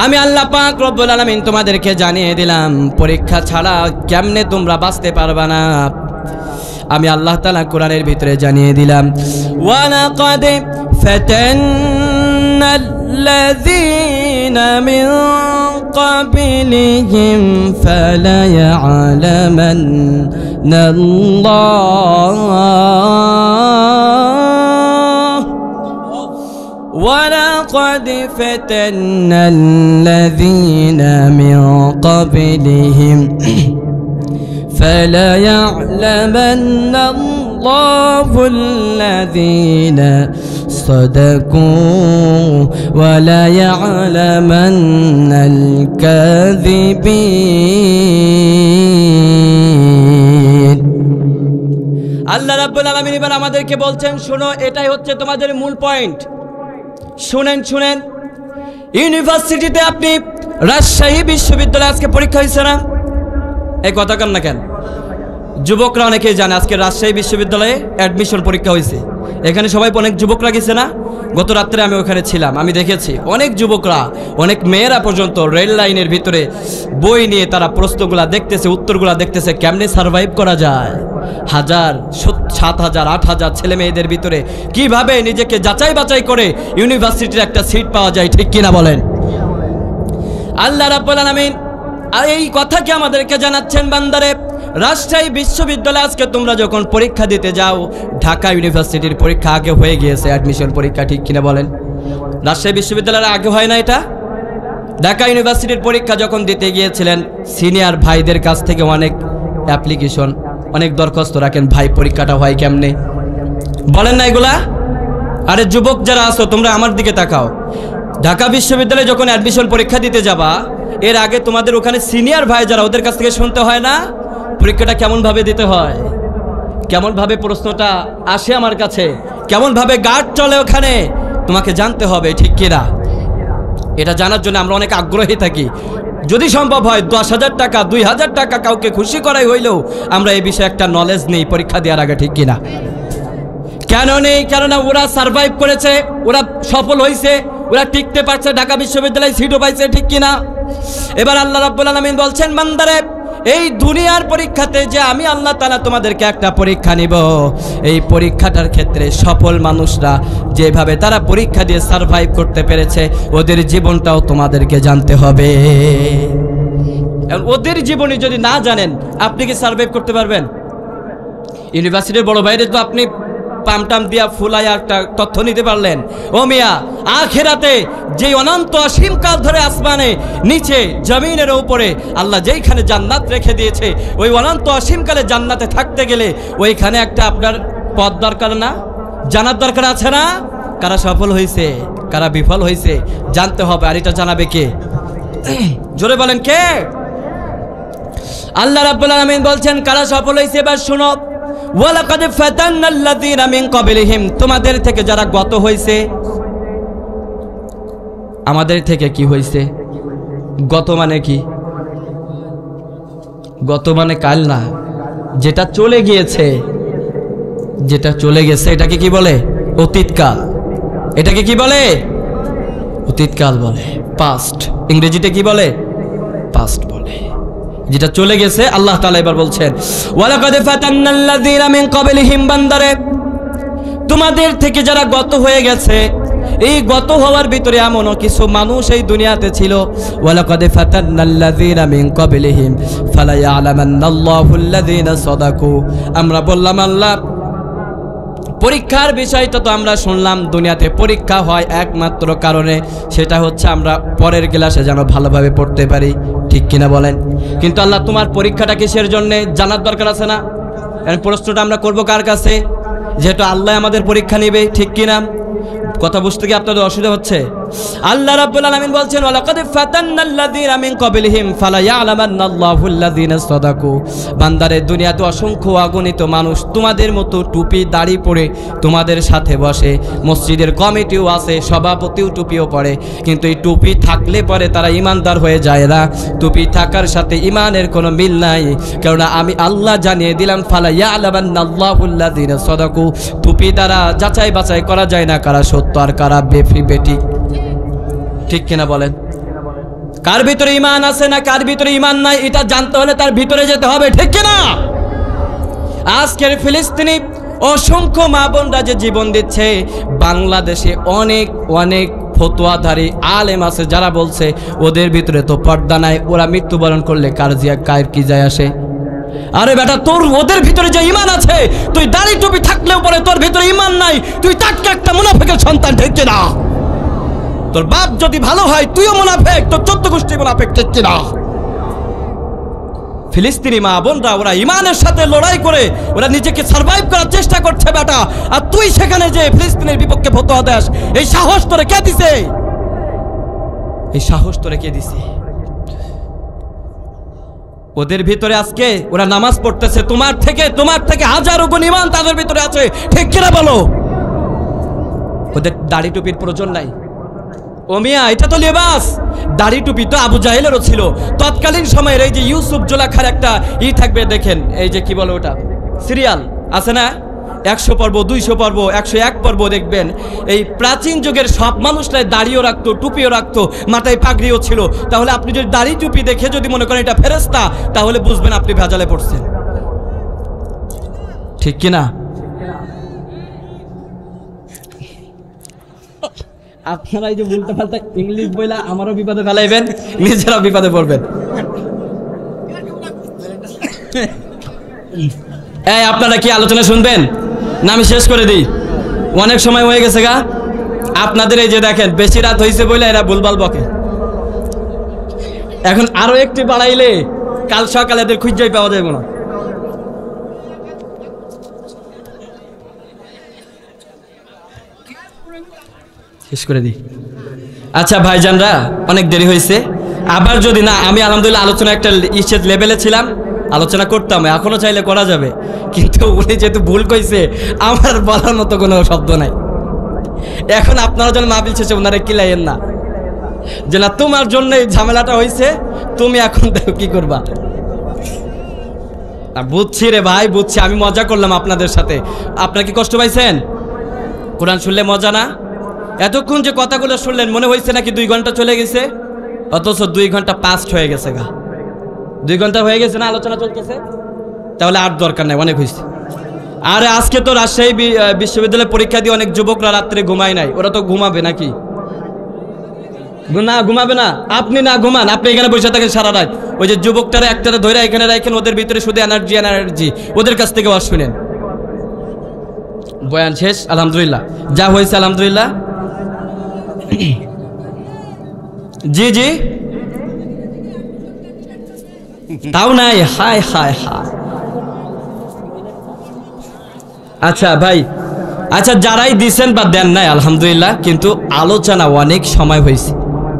আমি আল্লাহ পাক রব্বুল আলামিন তোমাদেরকে জানিয়ে দিলাম পরীক্ষা ছাড়া কেমনে তোমরা বাঁচতে পারবা না। আমি আল্লাহ তাআলা কোরআনের ভিতরে জানিয়ে দিলাম ওয়ালাকাদ ফাতান্নাল্লাযীনা মিন ক্বাবলিহিম وَلَقَدْ فَتَنَّا الَّذِينَ مِنْ قَبْلِهِمْ فَلَيَعْلَمَنَّ اللَّهُ الَّذِينَ صَدَقُوا وَلَيَعْلَمَنَّ الْكَاذِبِينَ। আল্লাহ রাব্বুল আলামিন এবার আমাদেরকে বলছেন শোনো, এটাই হচ্ছে তোমাদের মূল পয়েন্ট। শুনেন, ইউনিভার্সিটিতে আপনি রাজশাহী বিশ্ববিদ্যালয়ে আজকে পরীক্ষা হয়েছে না? এই কথা কেন না কেন? যুবকরা অনেকেই জানে আজকে রাজশাহী বিশ্ববিদ্যালয়ে অ্যাডমিশন পরীক্ষা হয়েছে। এখানে সবাই অনেক যুবকরা গেছে না? গত রাত্রে আমি ওখানে ছিলাম, আমি দেখেছি অনেক যুবকরা, অনেক মেয়েরা পর্যন্ত রেল লাইনের ভিতরে বই নিয়ে তারা প্রশ্নগুলা দেখতেছে, উত্তরগুলা দেখতেছে, কেমনে সার্ভাইভ করা যায়। 1000, 7000, 8000 ছেলে মেয়েদের ভিতরে কিভাবে নিজেকে যাচাই বাছাই করে ইউনিভার্সিটির একটা সিট পাওয়া যায়, ঠিক কিনা বলেন? আল্লাহ রাব্বুল আলামিন এই কথা কি আমাদেরকে জানাচ্ছেন বান্দারে রাজশাহী বিশ্ববিদ্যালয়ে আজকে তোমরা যখন পরীক্ষা দিতে যাও, ঢাকা ইউনিভার্সিটির পরীক্ষা আগে হয়ে গিয়েছে, অ্যাডমিশন পরীক্ষা, ঠিক কিনা বলেন? রাজশাহী বিশ্ববিদ্যালয়ের আগে হয় না এটা? ঢাকা ইউনিভার্সিটির পরীক্ষা যখন দিতে গিয়েছিলেন সিনিয়র ভাইদের কাছ থেকে অনেক অ্যাপ্লিকেশন, অনেক দরখাস্ত রাখেন, ভাই পরীক্ষাটা হয় কেমনে, বলেন না এগুলা? আরে যুবক যারা আছো তোমরা আমার দিকে তাকাও, ঢাকা বিশ্ববিদ্যালয়ে যখন অ্যাডমিশন পরীক্ষা দিতে যাবা এর আগে তোমাদের ওখানে সিনিয়র ভাই যারা ওদের কাছ থেকে শুনতে হয় না পরীক্ষাটা কেমন ভাবে দিতে হয়, কেমন ভাবে প্রশ্নটা আসে আমার কাছে, কেমন ভাবে গার্ড চলে ওখানে, তোমাকে জানতে হবে, ঠিক কিনা? এটা জানার জন্য আমরা অনেক আগ্রহী থাকি। যদি সম্ভব হয় 10,000 টাকা 2,000 টাকা কাউকে খুশি করাই হইলেও আমরা এই বিষয়ে একটা নলেজ নেই পরীক্ষা দেওয়ার আগে, ঠিক কিনা? কেন নেই? কেননা ওরা সার্ভাইভ করেছে, ওরা সফল হয়েছে, ওরা টিকতে পারছে, ঢাকা বিশ্ববিদ্যালয়ে সিটও পাইছে, ঠিক কিনা? এবার আল্লাহ রাব্বুল আলামিন বলছেন বান্দারে এই দুনিয়ার পরীক্ষাতে যে আমি আল্লাহ তাআলা তোমাদেরকে একটা পরীক্ষা নিব, এই পরীক্ষাটার ক্ষেত্রে সফল মানুষরা যেভাবে তারা পরীক্ষা দিয়ে সার্ভাইভ করতে পেরেছে ওদের জীবনটাও তোমাদেরকে জানতে হবে। ওদের জীবনী যদি না জানেন আপনি কি সার্ভাইভ করতে পারবেন? ইউনিভার্সিটির বড় ভাইরে তো আপনি পামটাম দিয়া ফুলায় একটা তথ্য নিতে পারলেন, ও মিয়া আখিরাতে যে অনন্ত অসীম কাল ধরে আসমানে নিচে জমিনের উপরে আল্লাহ যেইখানে জান্নাত রেখে দিয়েছে ওই অনন্ত অসীম কালে জান্নাতে থাকতে গেলে ওইখানে একটা আপনার পথ দরকার না, জানার দরকার আছে না? কারা সফল হয়েছে কারা বিফল হয়েছে জানতে হবে, আর এটা জানাবে কে? জোরে বলেন কে? আল্লাহ রাব্বুল আলামিন বলছেন কারা সফল হয়েছে। এবার শুনো, ওয়ালাকাদ ফাতান্নাল্লাযীনা মিন ক্বাবলিহিম, তোমাদের থেকে যারা গত হয়েছে, আমাদের থেকে কি হয়েছে? গত মানে কি? গত মানে কাল না, যেটা চলে গিয়েছে, যেটা চলে গেছে এটাকে কি বলে? অতীতকাল। এটাকে কি বলে? অতীতকাল বলে, পাস্ট। ইংরেজিতে কি বলে? পাস্ট বলে। যেটা চলে গেছে আল্লাহ তাআলা এবার বলছেন ওয়ালাকাদ ফাতান্নাল্লাযীনা মিন ক্বাবলিহিম, বান্দারে তোমাদের থেকে যারা গত হয়ে গেছে, এই গত হওয়ার ভিতরে এমনও কিছু মানুষ এই দুনিয়াতে ছিল। ওয়ালাকাদ ফাতান্নাল্লাযীনা মিন ক্বাবলিহিম ফালা ইয়ালামান্নাল্লাহুল্লাযীনা সাদাকু। আমরা বললাম আল্লাহ পরীক্ষার বিষয়টা তো আমরা শুনলাম, দুনিয়াতে পরীক্ষা হয় একমাত্র কারণে, সেটা হচ্ছে আমরা পরের ক্লাসে যেন ভালোভাবে পড়তে পারি, ঠিক কিনা বলেন? কিন্তু আল্লাহ তোমার পরীক্ষাটা কিসের জন্যে জানার দরকার আছে না? প্রশ্নটা আমরা করব কার কাছে? যেহেতু আল্লাহ আমাদের পরীক্ষা নেবে, ঠিক কিনা? কথা বুঝতে কি আপনাদের অসুবিধা হচ্ছে? আল্লাহ রাব্বুল আলামিন বলছেন ওয়ালাকাদ ফাতান্নাল্লাযীনা মিন ক্বাবলিহিম ফালা ইয়ালামান্নাল্লাহুল্লাযীনা সাদাকু। বান্দারে দুনিয়াতে অসংখ্য অগণিত মানুষ তোমাদের মতো টুপি দাড়ি পরে তোমাদের সাথে বসে, মসজিদের কমিটিও আছে, সভাপতিও টুপিও পরে, কিন্তু এই টুপি থাকলে পরে তারা ইমানদার হয়ে যায় না। টুপি থাকার সাথে ইমানের কোনো মিল নাই, কেননা আমি আল্লাহ জানিয়ে দিলাম ফালা ইয়ালামান্নাল্লাহুল্লাযীনা সাদাকু। টুপি দ্বারা যাচাই বাছাই করা যায় না কারা সত্য আর কারা বেটি, ঠিক কিনা বলেন? কার ভিতরে ঈমান আছে না কার ভিতরে ঈমান নাই এটা জানতে হলে তার ভিতরে যেতে হবে, ঠিক কিনা? আজকের ফিলিস্তিনি অসংখ্য মা বোনরা যে জীবন দিচ্ছে, বাংলাদেশে অনেক অনেক ফতোয়াধারী আলেম আছে যারা বলছে ওদের ভিতরে তো পর্দা নাই, ওরা মৃত্যুবরণ করলে কার কি যায় আসে? আরে বেটা, তোর ওদের ভিতরে যে ঈমান আছে, তুই দাড়ি টুপি থাকলেও পরে তোর ভিতরে ঈমান নাই, তুই তাকে একটা মুনাফিকের সন্তান, ঠিক কিনা? তোর বাপ যদি ভালো হয় তুইও মুনাফিক, তোর 14 গোষ্ঠী মুনাফিক, ঠিক কিনা? ফিলিস্তিনি মা বোনরা ওরা ঈমানের সাথে লড়াই করে ওরা নিজেকে সারভাইভ করার চেষ্টা করছে বেটা, আর তুই সেখানে যে ফিলিস্তিনের বিপক্ষে ফতোয়া দেস, এই সাহস তোরে কে দিছে? এই সাহস তোরে কে দিছে? ওদের ভিতরে আজকে ওরা নামাজ পড়তেছে, তোমার থেকে হাজারো গুণ ঈমান তাদের ভিতরে আছে, ঠিক কিনা বলো? ওদের দাড়ি টুপির প্রয়োজন নাই। ও মিয়া, এটা তো লেবাস। দাড়ি টুপি তো আবু জাহেলেরও ছিল তৎকালীন সময়ের। এই যে ইউসুফ জোলাখার একটা থাকবে, দেখেন এই যে কি বলো ওটা, সিরিয়াল আছে না, 100 পর্ব 200 পর্ব 101 পর্ব, দেখবেন এই প্রাচীন যুগের সব মানুষরাই দাড়িও রাখতো, টুপিও রাখতো, মাথায় পাগড়িও ছিল। তাহলে আপনি যদি দাড়ি টুপি দেখে যদি মনে করেন এটা ফেরেশতা, তাহলে বুঝবেন আপনি ভেজালে পড়ছেন, ঠিক কিনা? আপনারা এই যে উল্টা পাল্টা ইংলিশ বইলা আমারও বিপদে ফেলাইবেন, নিজেরাও বিপদে পড়বেন। এই আপনারা কি আলোচনা শুনবেন না আমি শেষ করে দিই? অনেক সময় হয়ে গেছে গা আপনাদের। এই যে দেখেন বেশি রাত হয়েছে বলে এরা ভুলভাল বকে। এখন আরো একটু বাড়াইলে কাল সকালে এদের খুঁজেই পাওয়া যাবে না। শেষ করে দিই। আচ্ছা ভাইজানরা, অনেক দেরি হয়েছে। আবার যদি না, আমি আলহামদুলিল্লাহ আলোচনা একটা ইচ্ছেদ লেভেলে ছিলাম, আলোচনা করতাম, এখনো চাইলে করা যাবে, কিন্তু উনি যেহেতু ভুল কইছে আমার বলার মতো কোনো শব্দ নাই। এখন আপনারা যখন মাহফিল শেষে ওনারা কিলাইয়েন না যে না তোমার জন্য এই ঝামেলাটা হয়েছে, তুমি এখন দেখো কি করবা। বুঝছি রে ভাই, বুঝছি, আমি মজা করলাম আপনাদের সাথে। আপনারা কি কষ্ট পাইছেন? কোরআন শুনলে মজা না? এতক্ষণ যে কথাগুলো শুনলেন মনে হয়েছে নাকি 2 ঘন্টা চলে গেছে, অথচ 2 ঘন্টা পাস্ট হয়ে গেছে গা। 2 ঘন্টা হয়ে গেছে না আলোচনা চলতেছে, তাহলে আর দরকার নাই, অনেক হয়েছে। আরে আজকে তো রাজশাহী বিশ্ববিদ্যালয়ে পরীক্ষা দিয়ে অনেক যুবকরা রাত্রে ঘুমায় নাই, ওরা তো ঘুমাবে নাকি? না ঘুমাবে না। আপনি না ঘুমান, আপনি এখানে বসে থাকেন সারা রাত। ওই যে যুবকটারা একটারে ধরে এখানে রাখেন, ওদের ভিতরে শুধু এনার্জি, ওদের কাছ থেকে ওয়াজ শুনেন। বয়ান শেষ, আলহামদুলিল্লাহ, যা হয়েছে আলহামদুলিল্লাহ। জি জি, তাও নাই, হায় হায় হায়। আচ্ছা ভাই, আচ্ছা যারাই দিছেন বা দেন নাই আলহামদুলিল্লাহ, কিন্তু আলোচনা অনেক সময় হয়েছে,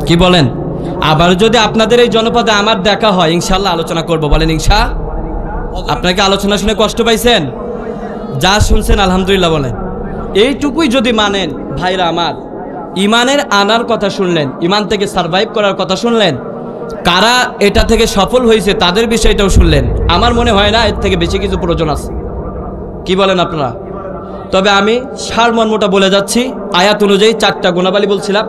কি বলেন? আবার যদি আপনাদের এই জনপদে আমার দেখা হয় ইনশাল্লাহ আলোচনা করব, বলেন ইনশা। আপনাকে আলোচনা শুনে কষ্ট পাইছেন? যা শুনছেন আলহামদুলিল্লাহ বলেন। এইটুকুই যদি মানেন ভাইরা আমার, ইমানের আনার কথা শুনলেন, ইমান থেকে সারভাইভ করার কথা শুনলেন, কারা এটা থেকে সফল হয়েছে তাদের বিষয়টাও শুনলেন। আমার মনে হয় না এর থেকে বেশি কিছু প্রয়োজন আছে, কি বলেন আপনারা? তবে আমি সারমর্মটা বলে যাচ্ছি। আয়াত অনুযায়ী 4টা গুণাবলী বলছিলাম।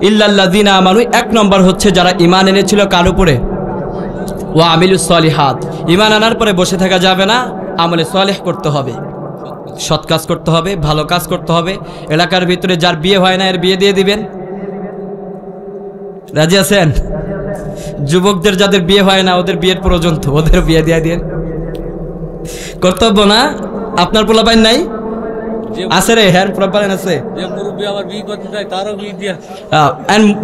ইল্লাল্লাযীনা আমানু, 1 নম্বর হচ্ছে যারা ঈমান এনেছিল কার উপরে? ওয়া আমিলুস সলিহাত, ঈমান আনার পরে বসে থাকা যাবে না, আমলে সলেহ করতে হবে, সৎ কাজ করতে হবে, ভালো কাজ করতে হবে। এলাকার ভিতরে যার বিয়ে হয় না এর বিয়ে দিয়ে দিবেন, রাজি আছেন? যুবকদের যাদের বিয়ে হয় না ওদের বিয়ের প্রয়োজন তো, ওদের বিয়ে দিয়ে দিন, কর্তব্য না? আপনার পোলাপাইন নাই? আছে রে, হ্যাঁ পোলাপাইন আছে।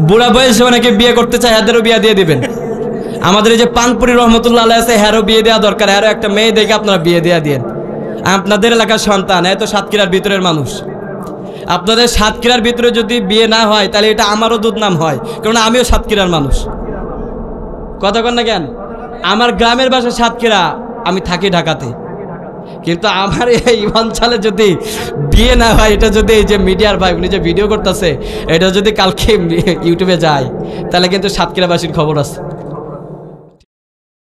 বুড়া বয়সে অনেকে বিয়ে করতে চায়, এদেরও বিয়ে দিয়ে দিবেন। আমাদের এই যে পানপুরি রহমতুল্লাহ আলাইহি আছে, হ্যারও বিয়ে দেওয়া দরকার, হ্যারও একটা মেয়ে দেখে আপনারা বিয়ে দিয়ে দিন। আপনাদের এলাকার সন্তান, এত সাতক্ষীরার ভিতরের মানুষ, আপনাদের সাতক্ষীরার ভিতরে যদি বিয়ে না হয় তাহলে এটা আমারও দুধনাম হয়, কারণ আমিও সাতক্ষীরার মানুষ। কথা কন না কেন? আমার গ্রামের বাসা সাতক্ষীরা, আমি থাকি ঢাকাতে, কিন্তু আমার এই অঞ্চলে যদি বিয়ে না হয়, এটা যদি এই যে মিডিয়ার ভাই উনি যে ভিডিও করতেছে এটা যদি কালকে ইউটিউবে যায় তাহলে কিন্তু সাতক্ষীরাবাসীর খবর আছে।